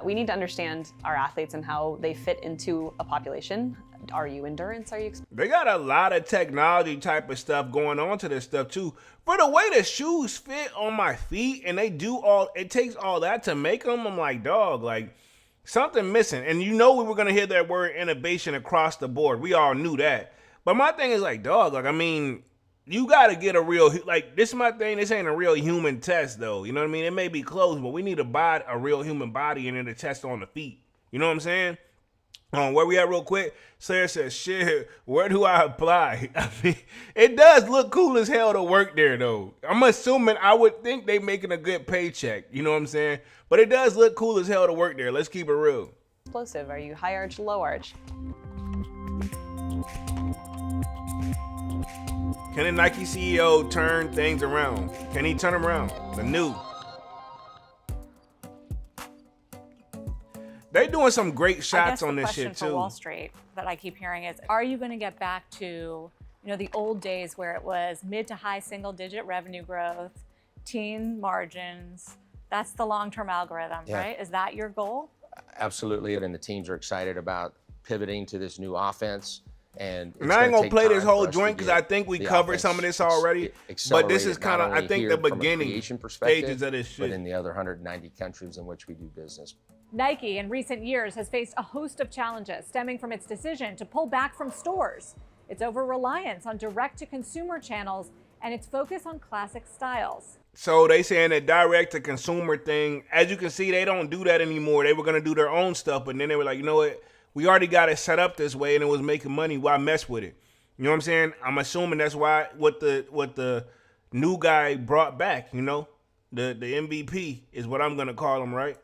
We need to understand our athletes and how they fit into a population. Are you endurance? They got a lot of technology type of stuff going on to this stuff too. For the way the shoes fit on my feet and it takes all that to make them, I'm like, dog, like something missing. And we were going to hear that word innovation across the board. We all knew that. But my thing is like, dog, like, I mean, you got to get a real, like, this is my thing. This ain't a real human test, though. You know what I mean? It may be close, but we need to buy a real human body and then to test on the feet. You know what I'm saying? Where we at real quick? Sarah says, shit, where do I apply? I mean, it does look cool as hell to work there, though. I'm assuming, I would think they making a good paycheck. You know what I'm saying? But it does look cool as hell to work there. Let's keep it real. Explosive? Are you high arch, low arch? Can the Nike CEO turn things around? Can he turn them around? The new. They doing some great shots on this shit too. The question for Wall Street that I keep hearing is, are you going to get back to, the old days where it was mid to high single-digit revenue growth, teen margins? That's the long-term algorithm, right? Is that your goal? Absolutely, and the teams are excited about pivoting to this new offense. And I ain't gonna play this whole joint because I think we covered some of this already. But this is kind of, I think, the beginning stages of this shit. But in the other 190 countries in which we do business. Nike in recent years has faced a host of challenges stemming from its decision to pull back from stores, its over-reliance on direct-to-consumer channels, and its focus on classic styles. So they saying that direct-to-consumer thing, as you can see, they don't do that anymore. They were gonna do their own stuff, but then they were like, you know what? We already got it set up this way and it was making money. Why mess with it? You know what I'm saying? I'm assuming that's why what the new guy brought back, the MVP is what I'm going to call him, right?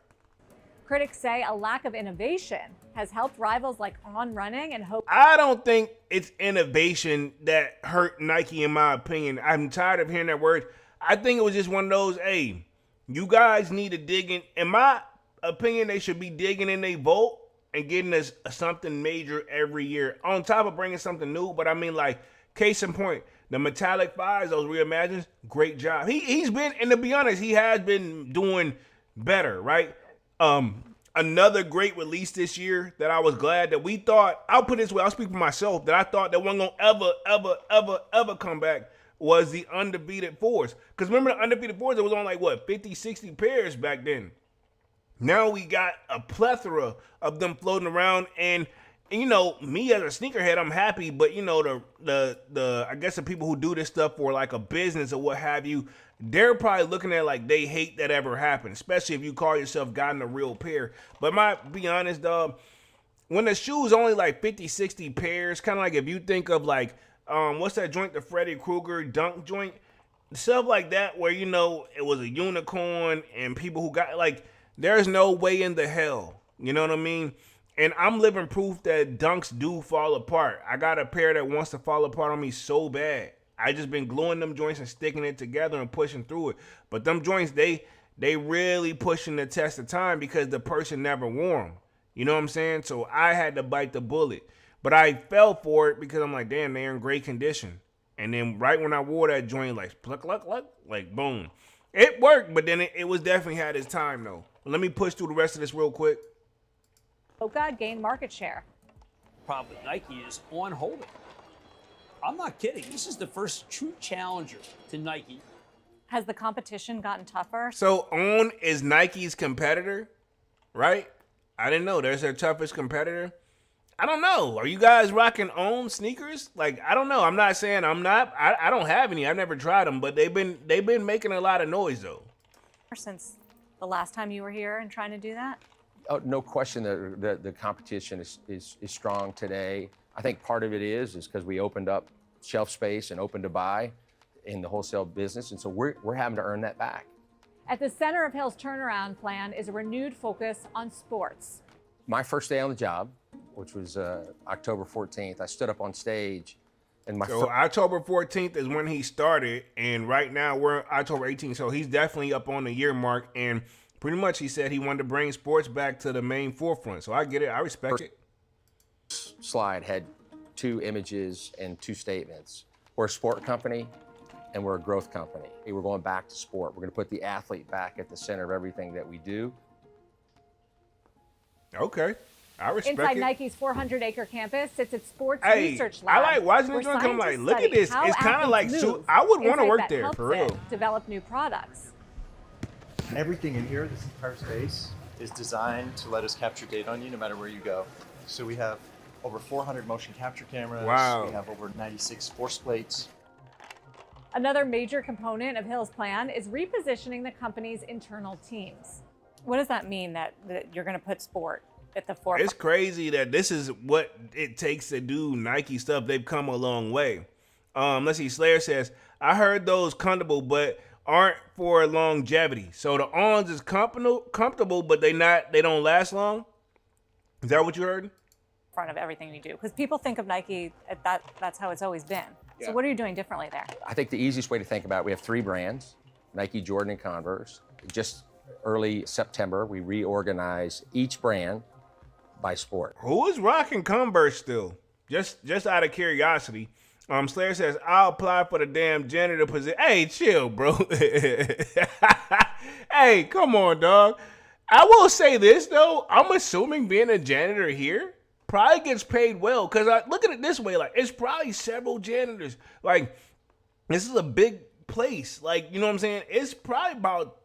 Critics say a lack of innovation has helped rivals like On Running and Hope. I don't think it's innovation that hurt Nike, in my opinion. I'm tired of hearing that word. I think it was just one of those, hey, you guys need to dig in. In my opinion, they should be digging in their vault and getting us something major every year on top of bringing something new. But I mean, like, case in point, the metallic fives, those reimagines, great job. He's been, and to be honest, he has been doing better, right? Another great release this year that I was glad that we thought, I'll put it this way, I'll speak for myself, that I thought that wasn't gonna ever come back was the undefeated fours. Because remember the undefeated fours, it was on like, what, 50, 60 pairs back then. Now we got a plethora of them floating around, and me as a sneakerhead, I'm happy. But the I guess the people who do this stuff for like a business or what have you, they're probably looking at it like they hate that ever happened, especially if you call yourself gotten a real pair. But be honest, dog, when the shoe's only like 50, 60 pairs, kind of like if you think of like what's that joint, the Freddy Krueger dunk joint, stuff like that, where it was a unicorn and people who got like. There's no way in the hell, you know what I mean? And I'm living proof that dunks do fall apart. I got a pair that wants to fall apart on me so bad. I just been gluing them joints and sticking it together and pushing through it. But them joints, they really pushing the test of time because the person never wore them. You know what I'm saying? So I had to bite the bullet. But I fell for it because I'm like, damn, they're in great condition. And then right when I wore that joint, like, pluck, like, boom. It worked, but then it was definitely had its time, though. Let me push through the rest of this real quick. Hoka gained market share. Probably Nike is on holding. I'm not kidding. This is the first true challenger to Nike. Has the competition gotten tougher? So On is Nike's competitor, right? I didn't know. There's their toughest competitor. I don't know. Are you guys rocking On sneakers? Like, I don't know. I'm not saying I'm not. I don't have any. I've never tried them, but they've been making a lot of noise though. Since the last time you were here and trying to do that? Oh, no question that the competition is strong today. I think part of it is because we opened up shelf space and open to buy in the wholesale business, and so we're having to earn that back. At the center of Hill's turnaround plan is a renewed focus on sports. My first day on the job, which was October 14th, I stood up on stage, and So October 14th is when he started, and right now we're October 18th, so he's definitely up on the year mark, and pretty much he said he wanted to bring sports back to the main forefront. So I get it, I respect it. Slide had 2 images and 2 statements. We're a sport company and we're a growth company. We're going back to sport. We're going to put the athlete back at the center of everything that we do. Okay, I respect Inside it. Nike's 400-acre campus sits its sports Hey, research lab. I like watching this where one. I'm like, scientists look at study this. how It's kind of like, athletes move, I would want to insight work that there, helps for it real. develop new products. Everything in here, this entire space, is designed to let us capture data on you no matter where you go. So we have over 400 motion capture cameras. Wow. We have over 96 force plates. Another major component of Hill's plan is repositioning the company's internal teams. What does that mean that you're going to put sport at the forefront? It's crazy that this is what it takes to do Nike stuff. They've come a long way. Let's see. Slayer says, I heard those comfortable, but aren't for longevity. So the ons is comfortable, but they don't last long. Is that what you heard? Front of everything you do, because people think of Nike that's how it's always been. So what are you doing differently there? I think the easiest way to think about it, we have 3 brands, Nike, Jordan, and Converse. Just early September, we reorganized each brand by sport. Who is rocking Converse still? Just out of curiosity. Slayer says, I'll apply for the damn janitor position. Hey, chill, bro. Hey, come on, dog. I will say this, though. I'm assuming being a janitor here probably gets paid well, because I look at it this way, like, it's probably several janitors. Like, this is a big place. Like, you know what I'm saying? It's probably about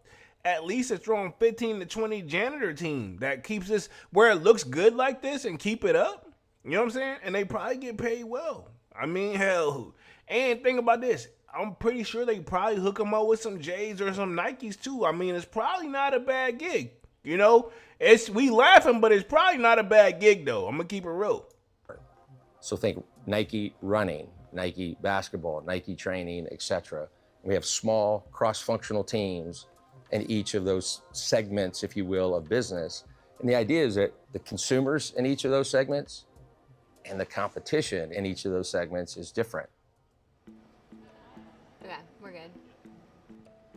at least a strong 15 to 20 janitor team that keeps this where it looks good like this and keep it up. You know what I'm saying? And they probably get paid well. I mean, hell. And think about this. I'm pretty sure they probably hook them up with some J's or some Nikes too. I mean, it's probably not a bad gig. You know, we laughing, but it's probably not a bad gig though. I'm gonna keep it real. So think Nike running, Nike basketball, Nike training, etc. We have small cross-functional teams in each of those segments, if you will, of business. And the idea is that the consumers in each of those segments and the competition in each of those segments is different. Okay, we're good.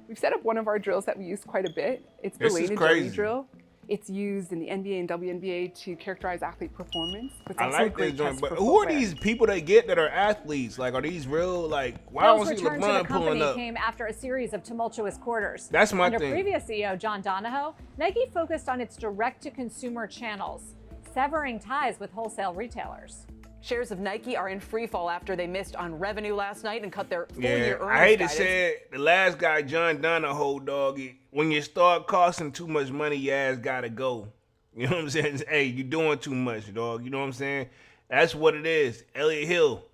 We've set up one of our drills that we use quite a bit. It's the This lane is agility crazy. drill. It's used in the NBA and WNBA to characterize athlete performance. But it's I also a like great this joint, test but for who are footwear. these people they get that are athletes? Like, are these real? Like, why Hill's don't see return to the LeBron pulling company up? came after a series of tumultuous quarters. That's my Under thing. previous CEO John Donahoe, Nike focused on its direct-to-consumer channels, severing ties with wholesale retailers. Shares of Nike are in free fall after they missed on revenue last night and cut their full-year Yeah, earnings I hate to guidance. say it, the last guy, John Donahoe, dog, when you start costing too much money, your ass gotta go. You know what I'm saying? Hey, you doing too much, dog. You know what I'm saying? That's what it is. Elliot Hill.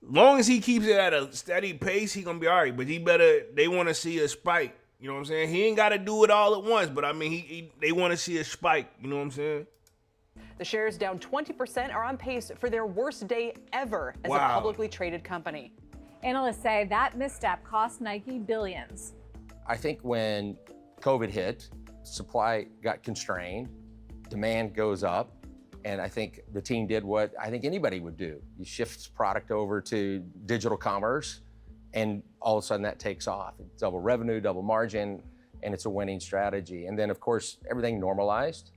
Long as he keeps it at a steady pace, he gonna be all right. But they want to see a spike. You know what I'm saying? He ain't got to do it all at once, but I mean, they want to see a spike. You know what I'm saying? The shares down 20% are on pace for their worst day ever as a Wow. publicly traded company. Analysts say that misstep cost Nike billions. I think when COVID hit, supply got constrained, demand goes up, and I think the team did what I think anybody would do. You shift product over to digital commerce, and all of a sudden that takes off. It's double revenue, double margin, and it's a winning strategy. And then, of course, everything normalized.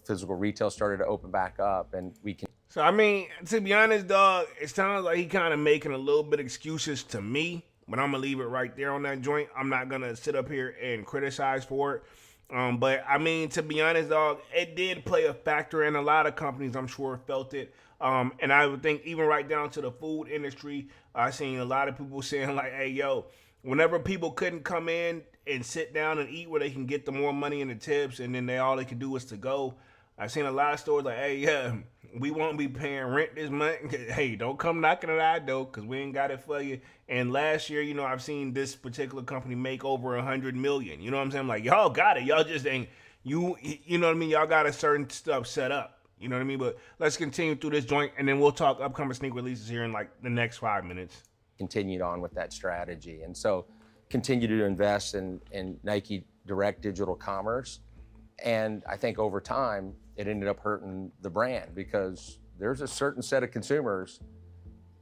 Physical retail started to open back up, and we can. So, I mean, to be honest, dog, it sounds like he kind of making a little bit of excuses to me, but I'm going to leave it right there on that joint. I'm not going to sit up here and criticize for it. But, I mean, to be honest, dog, it did play a factor in a lot of companies, I'm sure, felt it. And I would think even right down to the food industry, I've seen a lot of people saying like, hey, yo, whenever people couldn't come in and sit down and eat where they can get the more money in the tips, and then all they can do is to go, I've seen a lot of stores like, hey, yeah, we won't be paying rent this month. Hey, don't come knocking at our door because we ain't got it for you. And last year, you know, I've seen this particular company make over $100 million. You know what I'm saying? Like, y'all got it. Y'all just ain't you know what I mean? Y'all got a certain stuff set up. You know what I mean? But let's continue through this joint, and then we'll talk upcoming sneak releases here in like the next 5 minutes. Continued on with that strategy. And so continue to invest in Nike direct digital commerce. And I think over time, it ended up hurting the brand because there's a certain set of consumers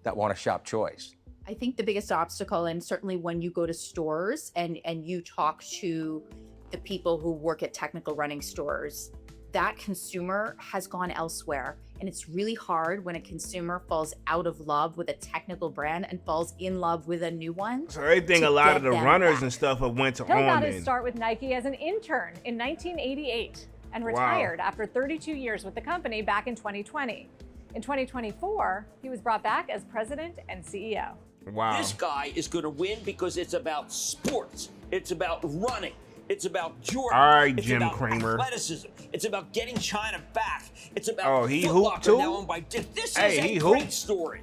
that want to shop choice. I think the biggest obstacle, and certainly when you go to stores and you talk to the people who work at technical running stores, that consumer has gone elsewhere. And it's really hard when a consumer falls out of love with a technical brand and falls in love with a new one. So everything, a lot of the runners and stuff have went to Hill On. got his start with Nike as an intern in 1988 and retired after 32 years with the company back in 2020. In 2024, he was brought back as president and CEO. Wow. This guy is going to win because it's about sports. It's about running. It's about Jordan. All right, it's Jim about Cramer. athleticism. It's about getting China back. It's about he Foot hooped Locker too? now owned by Dick. This Hey, is he a great hooped. story.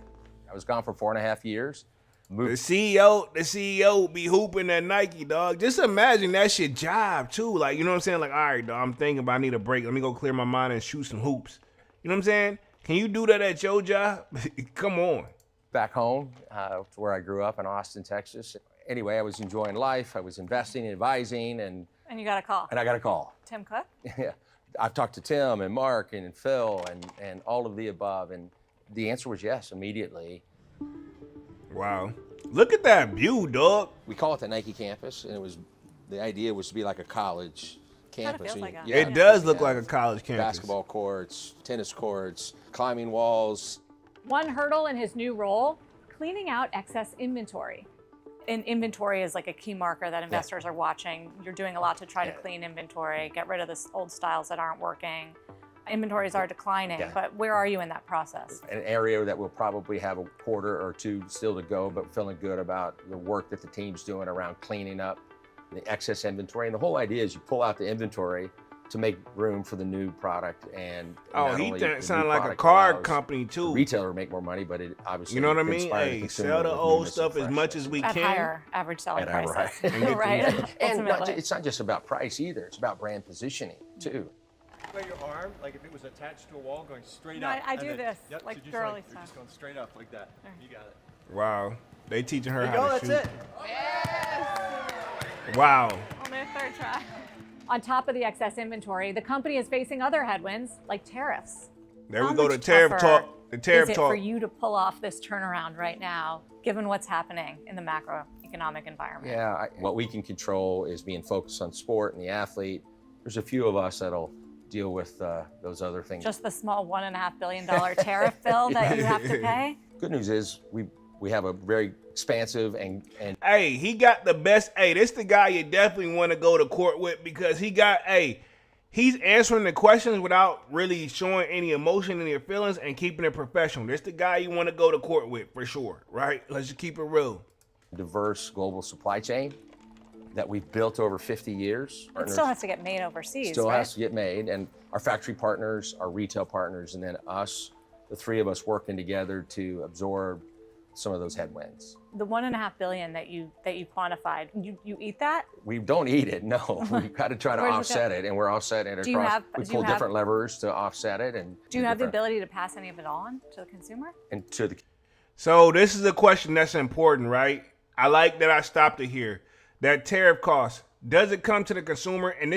I was gone for 4.5 years. The CEO be hooping at Nike, dog. Just imagine that's your job too. Like, you know what I'm saying? Like, all right, dog, I'm thinking about I need a break. Let me go clear my mind and shoot some hoops. You know what I'm saying? Can you do that at your job? Come on. Back home, to where I grew up in Austin, Texas. Anyway, I was enjoying life. I was investing, advising, and you got a call. I got a call. Tim Cook? Yeah, I've talked to Tim and Mark and Phil and all of the above, and the answer was yes immediately. Wow. Look at that view, dog. We call it the Nike campus, and the idea was to be like a college campus. feels like that. It does look like a college campus. Basketball courts, tennis courts, climbing walls. One hurdle in his new role, cleaning out excess inventory. And inventory is like a key marker that investors are watching. You're doing a lot to try to clean inventory, get rid of the old styles that aren't working. Inventories are declining, but where are you in that process? An area that will probably have a quarter or two still to go, but feeling good about the work that the team's doing around cleaning up the excess inventory. And the whole idea is you pull out the inventory to make room for the new product. And he sounded like a card company too. The retailer to make more money, but it obviously, you know what I mean? inspire the Hey, consumer sell the with old newness stuff and as much as we At can. higher average selling prices. Right. And Ultimately. it's not just about price either. It's about brand positioning too. Play your arm like if it was attached to a wall going straight No, up. I and do then- this, Yep, like so just girly you're style. just going straight up like that. You got it. Wow. They teaching her There you how go, to that's shoot. it. Wow. Only a third try. On top of the excess inventory, the company is facing other headwinds like tariffs. There How we go, much the tariff tougher talk. The tariff is it talk. for you to pull off this turnaround right now, given what's happening in the macroeconomic environment? Yeah, what we can control is being focused on sport and the athlete. There's a few of us that'll deal with those other things. Just the small $1.5 billion tariff bill that you have to pay? Good news is we have a very expansive and Hey, he got the best. Hey, this the guy you definitely want to go to court with because he's answering the questions without really showing any emotion in your feelings and keeping it professional. This the guy you want to go to court with for sure, right? Let's just keep it real. diverse global supply chain that we've built over 50 years. It still has to get made overseas, Still right? has to get made, and our factory partners, our retail partners, and then us, the three of us working together to absorb some of those headwinds. The $1.5 billion that you quantified, you eat that? We don't eat it, no. We've got to try to Where's it offset go? it, and we're offsetting it Do you across. have- We do you pull have- different levers to offset it, and Do you have the different- ability to pass any of it on to the consumer? and to the So this is a question that's important, right? I like that I stopped it here. That tariff cost, does it come to the consumer? And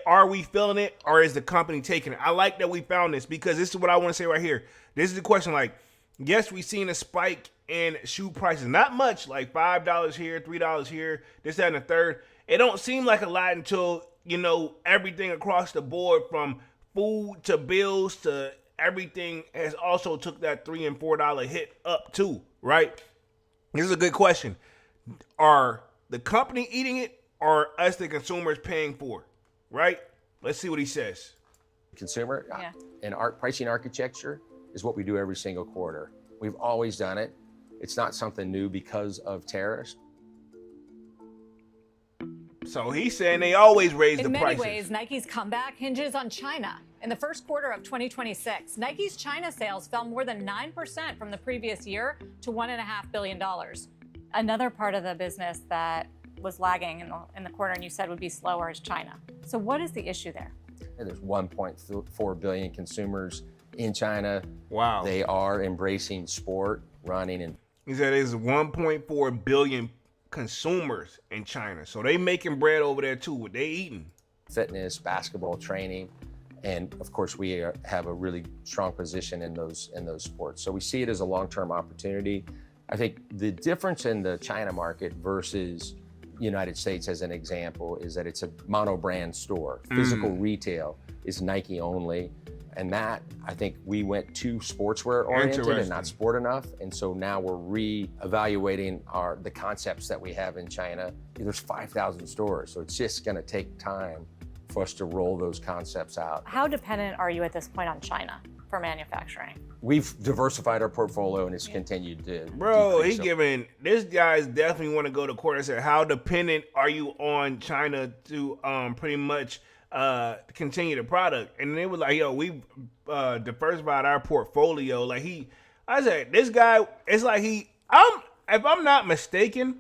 are we feeling it or is the company taking it? I like that we found this because this is what I want to say right here. This is the question, like, yes, we've seen a spike in shoe prices. Not much, like $5 here, $3 here, this, that, and the third. It don't seem like a lot until, everything across the board from food to bills to everything has also took that $3 and $4 hit up too, right? This is a good question. Are the company eating it or us, the consumers, paying for it, right? Let's see what he says. consumer. Yeah. And our pricing architecture is what we do every single quarter. We've always done it. It's not something new because of tariffs. So he's saying they always raise the In prices. many ways, Nike's comeback hinges on China. In the first quarter of 2026, Nike's China sales fell more than 9% from the previous year to $1.5 billion. Another part of the business that was lagging in the quarter and you said would be slower is China. So what is the issue there? There's 1.4 billion consumers in China. Wow. They are embracing sport, running, and he said there's 1.4 billion consumers in China. So they making bread over there too. What they eating? fitness, basketball, training. And of course, we have a really strong position in those sports. So we see it as a long-term opportunity. I think the difference in the China market versus United States, as an example, is that it's a mono-brand store. Physical retail is Nike only. And that, I think we went too sportswear oriented and not sport enough. And so now we're re-evaluating the concepts that we have in China. There's 5,000 stores, so it's just gonna take time for us to roll those concepts out. How dependent are you at this point on China for manufacturing? We've diversified our portfolio and it's continued to Bro, decrease. he giving, this guy's definitely want to go to court and say, how dependent are you on China to pretty much continue the product? And they were like, yo, we diversified our portfolio. Like I said, this guy, it's like if I'm not mistaken,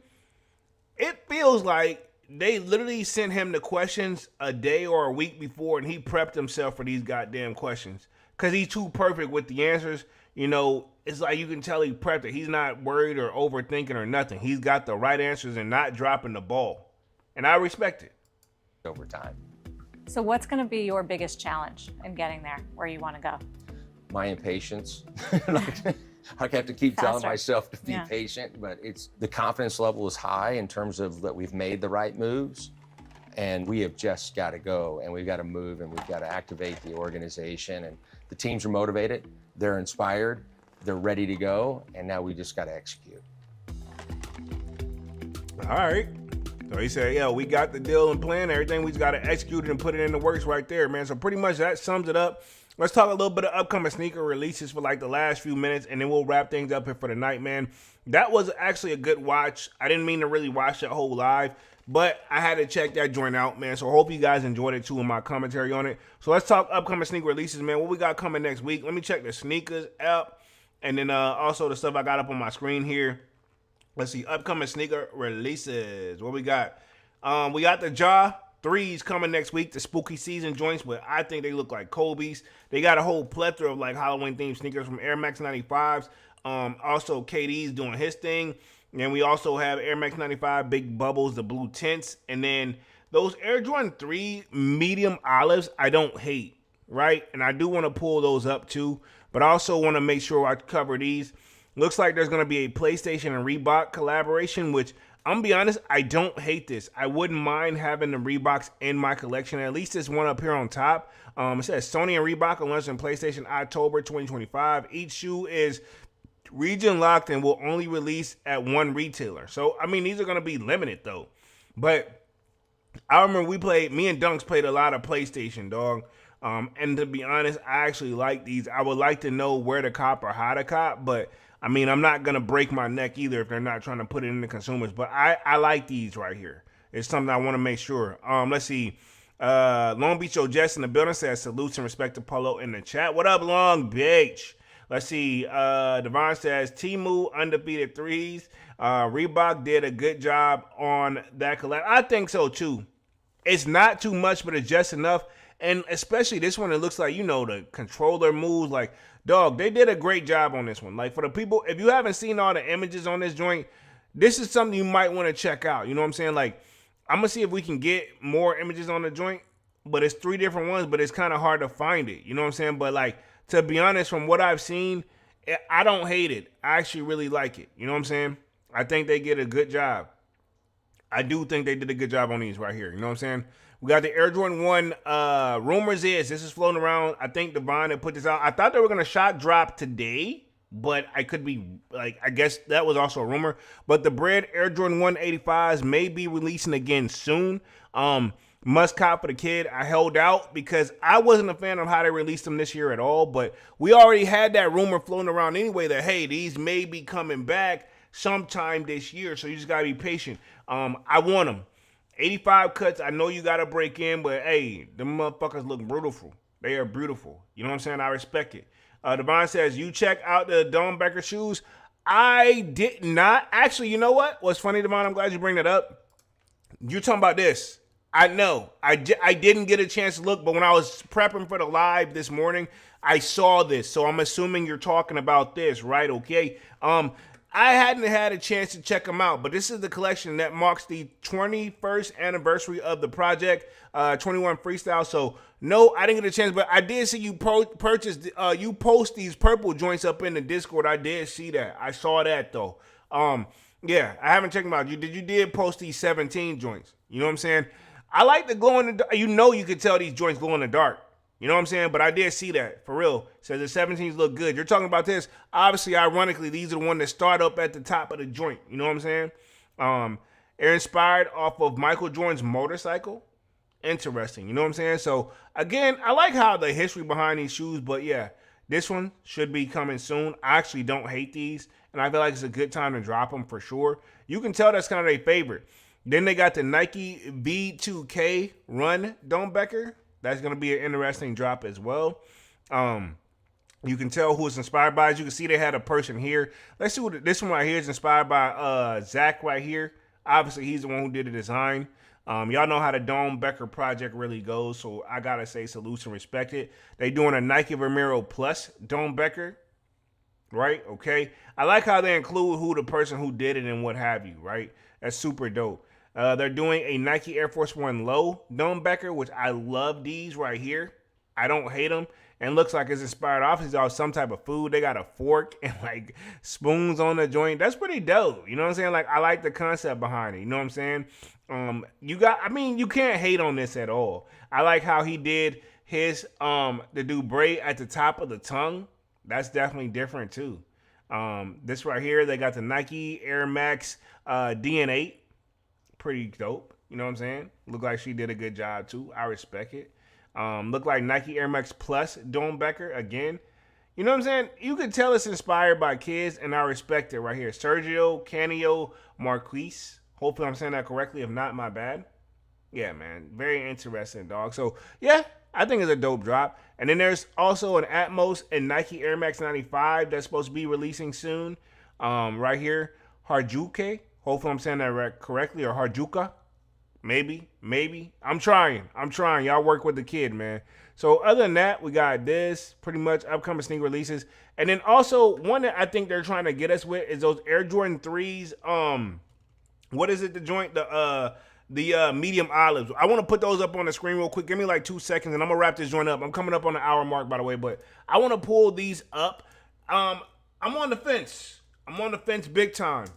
it feels like they literally sent him the questions a day or a week before, and he prepped himself for these goddamn questions. Because he's too perfect with the answers. You know, it's like you can tell he prepped it. He's not worried or overthinking or nothing. He's got the right answers and not dropping the ball. And I respect it. Over time. So what's going to be your biggest challenge in getting there where you want to go? My impatience. I have to keep telling myself to be patient, but the confidence level is high in terms of that we've made the right moves, and we have just got to go, and we've got to move, and we've got to activate the organization, and the teams are motivated, they're inspired, they're ready to go, and now we just got to execute. All right. So he said, yeah, we got the deal and plan, everything, we just got to execute it and put it in the works right there, man. So pretty much that sums it up. Let's talk a little bit of upcoming sneaker releases for like the last few minutes, and then we'll wrap things up here for the night, man. That was actually a good watch. I didn't mean to really watch that whole live, but I had to check that joint out, man. So I hope you guys enjoyed it too in my commentary on it. So let's talk upcoming sneaker releases, man. What we got coming next week? Let me check the sneakers app, and then also the stuff I got up on my screen here. Let's see, upcoming sneaker releases. What we got? We got the Ja 3s coming next week, the spooky season joints, but I think they look like Kobe's. They got a whole plethora of like Halloween themed sneakers from Air Max 95s. Also KD's doing his thing. And we also have Air Max 95 Big Bubbles, the blue tints. And then those Air Jordan 3 medium olives, I don't hate, right? And I do want to pull those up too, but I also want to make sure I cover these. Looks like there's going to be a PlayStation and Reebok collaboration, which I'm going to be honest, I don't hate this. I wouldn't mind having the Reeboks in my collection. At least this one up here on top. It says Sony and Reebok are launching PlayStation October 2025. Each shoe is region locked and will only release at one retailer. So, I mean, these are going to be limited though. But I remember me and Dunks played a lot of PlayStation, dog. And to be honest, I actually like these. I would like to know where to cop or how to cop, but I mean, I'm not going to break my neck either if they're not trying to put it in the consumers. But I like these right here. It's something I want to make sure. Let's see. Long Beach Jess in the building says salutes and respect to Polo in the chat. What up, Long Beach? Let's see. Devon says Temu undefeated threes. Reebok did a good job on that collab. I think so, too. It's not too much, but it's just enough. And especially this one, it looks like, you know, the controller moves like, dog, they did a great job on this one. Like, for the people, if you haven't seen all the images on this joint, this is something you might want to check out. You know what I'm saying? Like, I'm going to see if we can get more images on the joint, but it's 3 different ones, but it's kind of hard to find it. You know what I'm saying? But, like, to be honest, from what I've seen, I don't hate it. I actually really like it. You know what I'm saying? I think they did a good job. I do think they did a good job on these right here. You know what I'm saying? We got the Air Jordan 1. Rumors is this is floating around. I think Devon had put this out. I thought they were going to shock drop today, but I could be like, I guess that was also a rumor. But the Bread Air Jordan 185s may be releasing again soon. Must cop for the kid. I held out because I wasn't a fan of how they released them this year at all. But we already had that rumor floating around anyway that, hey, these may be coming back sometime this year. So you just got to be patient. I want them. 85 cuts, I know you got to break in, but hey, them motherfuckers look beautiful. They are beautiful. You know what I'm saying? I respect it. Devon says, you check out the Don Becker shoes. I did not. Actually, you know what? What's funny, Devon, I'm glad you bring that up. You're talking about this. I know. I didn't get a chance to look, but when I was prepping for the live this morning, I saw this. So I'm assuming you're talking about this, right? Okay. I hadn't had a chance to check them out, but this is the collection that marks the 21st anniversary of the project, 21 Freestyle. So no, I didn't get a chance, but I did see you purchase. You post these purple joints up in the Discord. I did see that. I saw that though. Yeah, I haven't checked them out. You did post these 17 joints. You know what I'm saying? I like the glow in the dark. You can tell these joints glow in the dark. You know what I'm saying? But I did see that, for real. Says the 17s look good. You're talking about this. Obviously, ironically, these are the ones that start up at the top of the joint. You know what I'm saying? They're inspired off of Michael Jordan's motorcycle. Interesting. You know what I'm saying? So, again, I like how the history behind these shoes. But, yeah, this one should be coming soon. I actually don't hate these. And I feel like it's a good time to drop them for sure. You can tell that's kind of their favorite. Then they got the Nike V2K Run Domebecker. That's going to be an interesting drop as well. You can tell who it's inspired by. As you can see, they had a person here. Let's see what this one right here is inspired by. Zach right here. Obviously, he's the one who did the design. Y'all know how the Domebecker project really goes, so I got to say salute and respect it. They doing a Nike Vomero Plus Domebecker, right? Okay. I like how they include who the person who did it and what have you, right? That's super dope. They're doing a Nike Air Force One Low Domebecker, which I love these right here. I don't hate them. And looks like it's inspired off some type of food. They got a fork and like spoons on the joint. That's pretty dope. You know what I'm saying? Like, I like the concept behind it. You know what I'm saying? You can't hate on this at all. I like how he did his, the dubray at the top of the tongue. That's definitely different too. This right here, they got the Nike Air Max DN8. Pretty dope. You know what I'm saying? Look like she did a good job too. I respect it. Look like Nike Air Max Plus Domebecker again. You know what I'm saying? You can tell it's inspired by kids, and I respect it right here. Sergio Canio Marquise. Hopefully I'm saying that correctly. If not, my bad. Yeah, man. Very interesting, dog. So, yeah, I think it's a dope drop. And then there's also an Atmos and Nike Air Max 95 that's supposed to be releasing soon. Right here, Harajuku. Hopefully I'm saying that correctly, or Harajuku. Maybe. I'm trying. Y'all work with the kid, man. So other than that, we got this, pretty much upcoming sneaker releases. And then also, one that I think they're trying to get us with is those Air Jordan 3s. What is it, the joint? The medium olives. I want to put those up on the screen real quick. Give me like 2 seconds, and I'm going to wrap this joint up. I'm coming up on the hour mark, by the way, but I want to pull these up. I'm on the fence. I'm on the fence big time.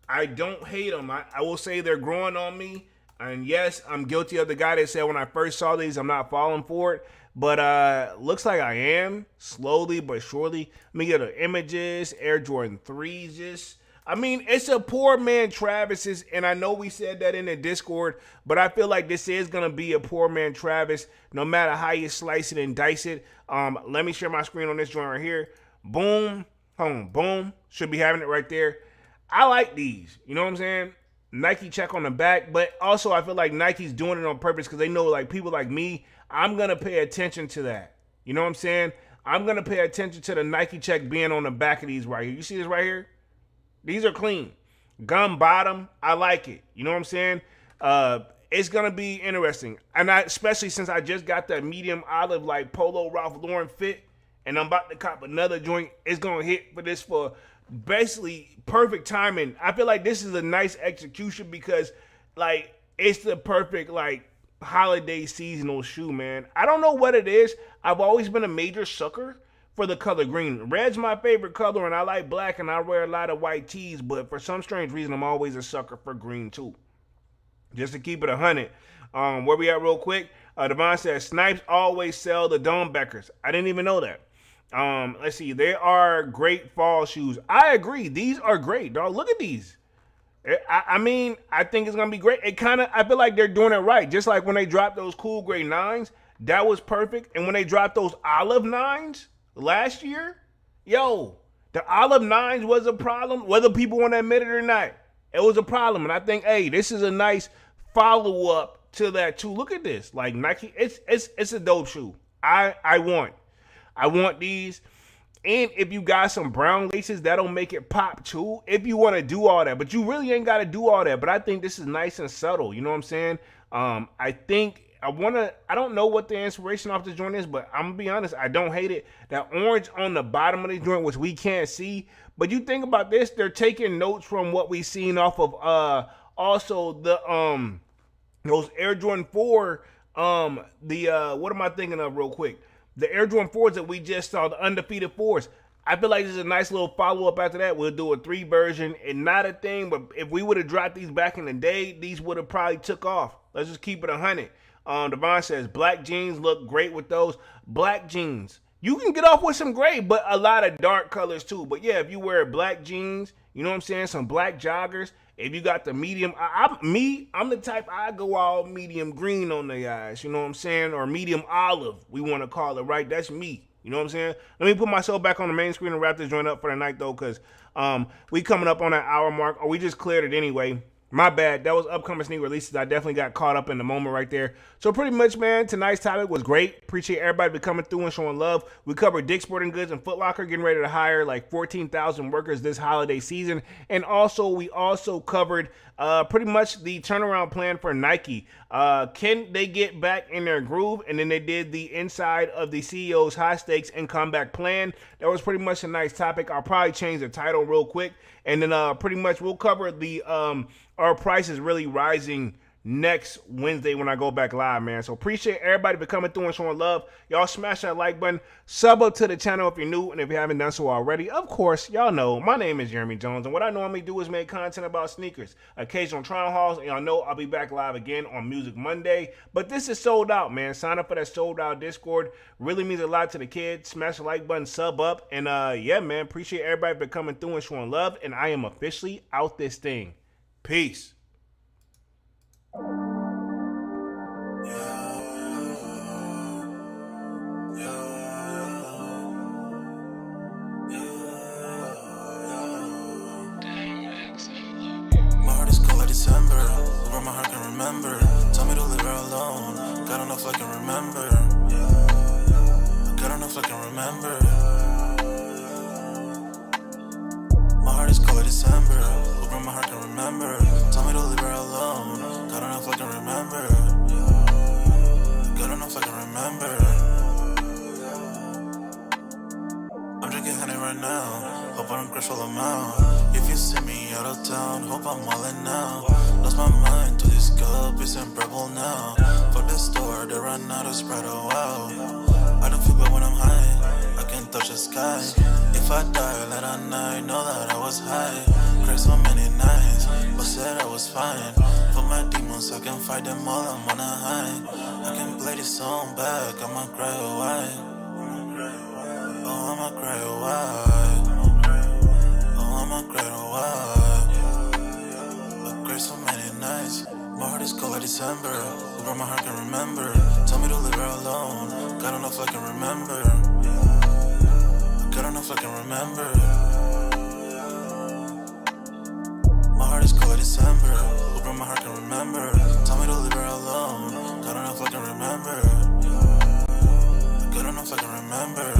I don't hate them. I will say they're growing on me. And yes, I'm guilty of the guy that said when I first saw these, I'm not falling for it. But looks like I am, slowly but surely. Let me get the images, Air Jordan 3s. Just, I mean, it's a poor man Travis's, and I know we said that in the Discord, but I feel like this is going to be a poor man Travis, no matter how you slice it and dice it. Let me share my screen on this joint right here. Boom, boom. Should be having it right there. I like these. You know what I'm saying? Nike check on the back, but also I feel like Nike's doing it on purpose because they know, like, people like me, I'm going to pay attention to that. You know what I'm saying? I'm going to pay attention to the Nike check being on the back of these right here. You see this right here? These are clean. Gum bottom, I like it. You know what I'm saying? It's going to be interesting. And especially since I just got that medium olive like Polo Ralph Lauren fit, and I'm about to cop another joint. It's going to hit for this for basically perfect timing. I feel like this is a nice execution because, like, it's the perfect, like, holiday seasonal shoe, man. I don't know what it is. I've always been a major sucker for the color green. Red's my favorite color, and I like black, and I wear a lot of white tees, but for some strange reason, I'm always a sucker for green, too. Just to keep it 100. Where we at real quick? Devon says, Snipes always sell the Domebeckers. I didn't even know that. Let's see. They are great fall shoes. I agree. These are great, dog. Look at these. I mean, I think it's going to be great. I feel like they're doing it right. Just like when they dropped those cool gray 9s, that was perfect. And when they dropped those olive 9s last year, yo, the olive 9s was a problem, whether people want to admit it or not. It was a problem. And I think, hey, this is a nice follow-up to that too. Look at this. Like Nike, it's a dope shoe. I want these. And if you got some brown laces, that'll make it pop too, if you want to do all that. But you really ain't got to do all that. But I think this is nice and subtle. You know what I'm saying? I think I don't know what the inspiration off this joint is, but I'm going to be honest, I don't hate it. That orange on the bottom of the joint, which we can't see. But you think about this, they're taking notes from what we seen off of also the those Air Jordan 4, what am I thinking of real quick? The Air Jordan 4s that we just saw, the undefeated 4s. I feel like this is a nice little follow-up after that. We'll do a 3 version and not a thing, but if we would have dropped these back in the day, these would have probably took off. Let's just keep it 100. Devon says, black jeans look great with those. Black jeans. You can get off with some gray, but a lot of dark colors too. But yeah, if you wear black jeans, you know what I'm saying, some black joggers, if you got the medium, I'm the type, I go all medium green on the eyes, you know what I'm saying, or medium olive, we want to call it, right? That's me, you know what I'm saying? Let me put myself back on the main screen and wrap this joint up for the night, though, because we coming up on that hour mark, or we just cleared it anyway. My bad. That was upcoming sneak releases. I definitely got caught up in the moment right there. So pretty much, man, tonight's topic was great. Appreciate everybody coming through and showing love. We covered Dick's Sporting Goods and Foot Locker getting ready to hire like 14,000 workers this holiday season. And also, we also covered pretty much the turnaround plan for Nike. Can they get back in their groove? And then they did the inside of the CEO's high stakes and comeback plan. That was pretty much a nice topic. I'll probably change the title real quick. And then pretty much we'll cover the our price is really rising next Wednesday when I go back live, man. So appreciate everybody for coming through and showing love. Y'all smash that like button. Sub up to the channel if you're new, and if you haven't done so already, of course, y'all know my name is Jeremy Jones, and what I normally do is make content about sneakers, occasional trial hauls, and y'all know I'll be back live again on Music Monday. But this is sold out, man. Sign up for that sold out Discord. Really means a lot to the kids. Smash the like button, sub up, and yeah, man, appreciate everybody for coming through and showing love, and I am officially out this thing. Peace. December, where my heart can remember. Tell me to leave her alone. God don't know if I can remember. God don't know if I can remember. My heart is cold like December, where my heart can remember. Tell me to leave her alone. God don't know if I can remember. God don't know if I can remember. I'm drinking honey right now. Hope I don't crash all amount. If you see me out of town, hope I'm wildin' now. Lost my mind to this cup, it's unbearable now. For the store, they run out of Sprite, oh wow. I don't feel bad when I'm high, I can't touch the sky. If I die late at night, know that I was high. Cried so many nights, but said I was fine. For my demons, I can fight them all, I'm on a high. I can play this song back, I'ma cry a while. Oh, I'ma cry a while. I'ma cry a while. I cried so many nights. My heart is cold like December, where my heart can remember. Tell me to leave her alone. God don't know if I can remember. God don't know if I can remember. My heart is cold like December, where my heart can remember. Tell me to leave her alone. God don't know if I can remember. God don't know if I can remember.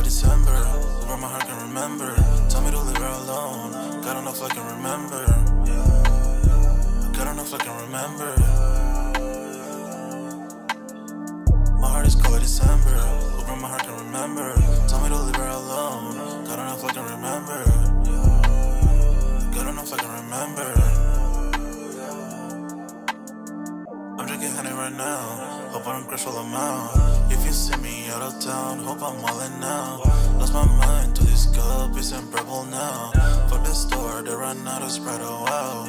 December, where my heart can remember. Tell me to leave her alone. God don't know if I can remember. God don't know if I can remember. My heart is cold like December, where my heart can remember. Tell me to leave her alone. God don't know if I can remember. God don't know if I can remember. I'm drinking honey right now. Hope I don't crash all amount. If you see me out of town, hope I'm wildin' now. Lost my mind to this cup, it's unbearable now. For the store, they run out of Sprite, oh wow.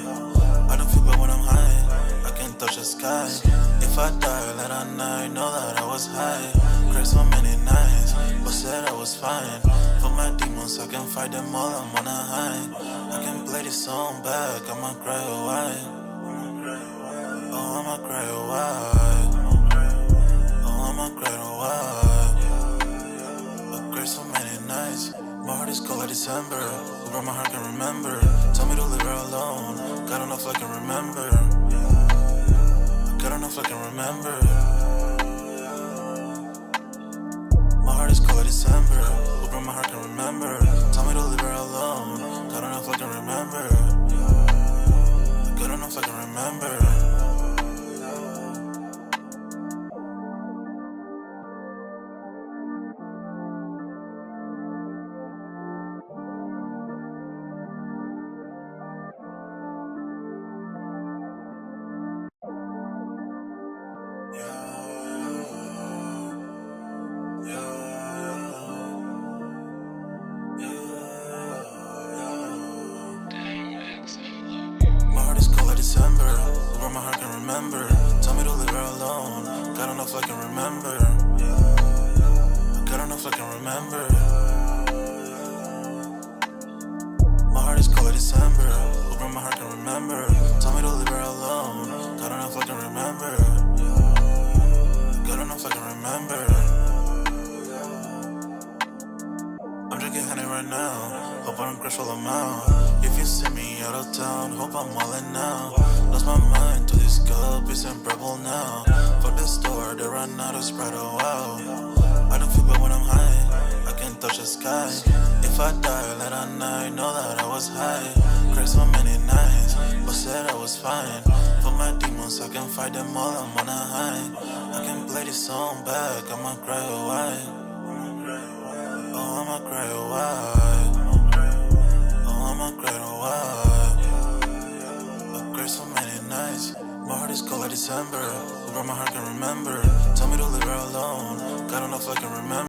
I don't feel bad when I'm high, I can't touch the sky. If I die late at night, know that I was high. Cried so many nights, but said I was fine. For my demons, I can fight them all, I'm on a high. I can play this song back, I'ma cry a while. Oh, I'ma cry a while. Oh, I'ma cry a while. I cried so many nights. My heart is cold like December. Where my heart can remember. Tell me to leave her alone. God don't know if I can remember. God don't know if I can remember. My heart is cold like December. Where my heart can remember. Tell me to leave her alone. God don't know if I can remember. God don't know if I can remember. December, where my heart can remember. Tell me to leave her alone. God don't know if I can remember. God don't know if I can remember. My heart is cold like December, where my heart can remember. Tell me to leave her alone. God don't know if I can remember. God don't know if I can remember. I'm drinking honey right now. Hope I don't crash while I'm out. If you see me out of town, hope I'm wildin' now. Lost my mind to this cup, it's unbearable now. Fuck the store, they run out of Sprite, oh wow. I don't feel bad when I'm high, I can't touch the sky. If I die late at night, know that I was high. Cried so many nights, but said I was fine. For my demons, I can fight them all, I'm on a high. I can play this song back, I'ma cry a while. Oh, I'ma cry a while. Oh, I'ma cry a while. I cried so many nights. My heart is cold like December. Where my heart can remember. Tell me to leave her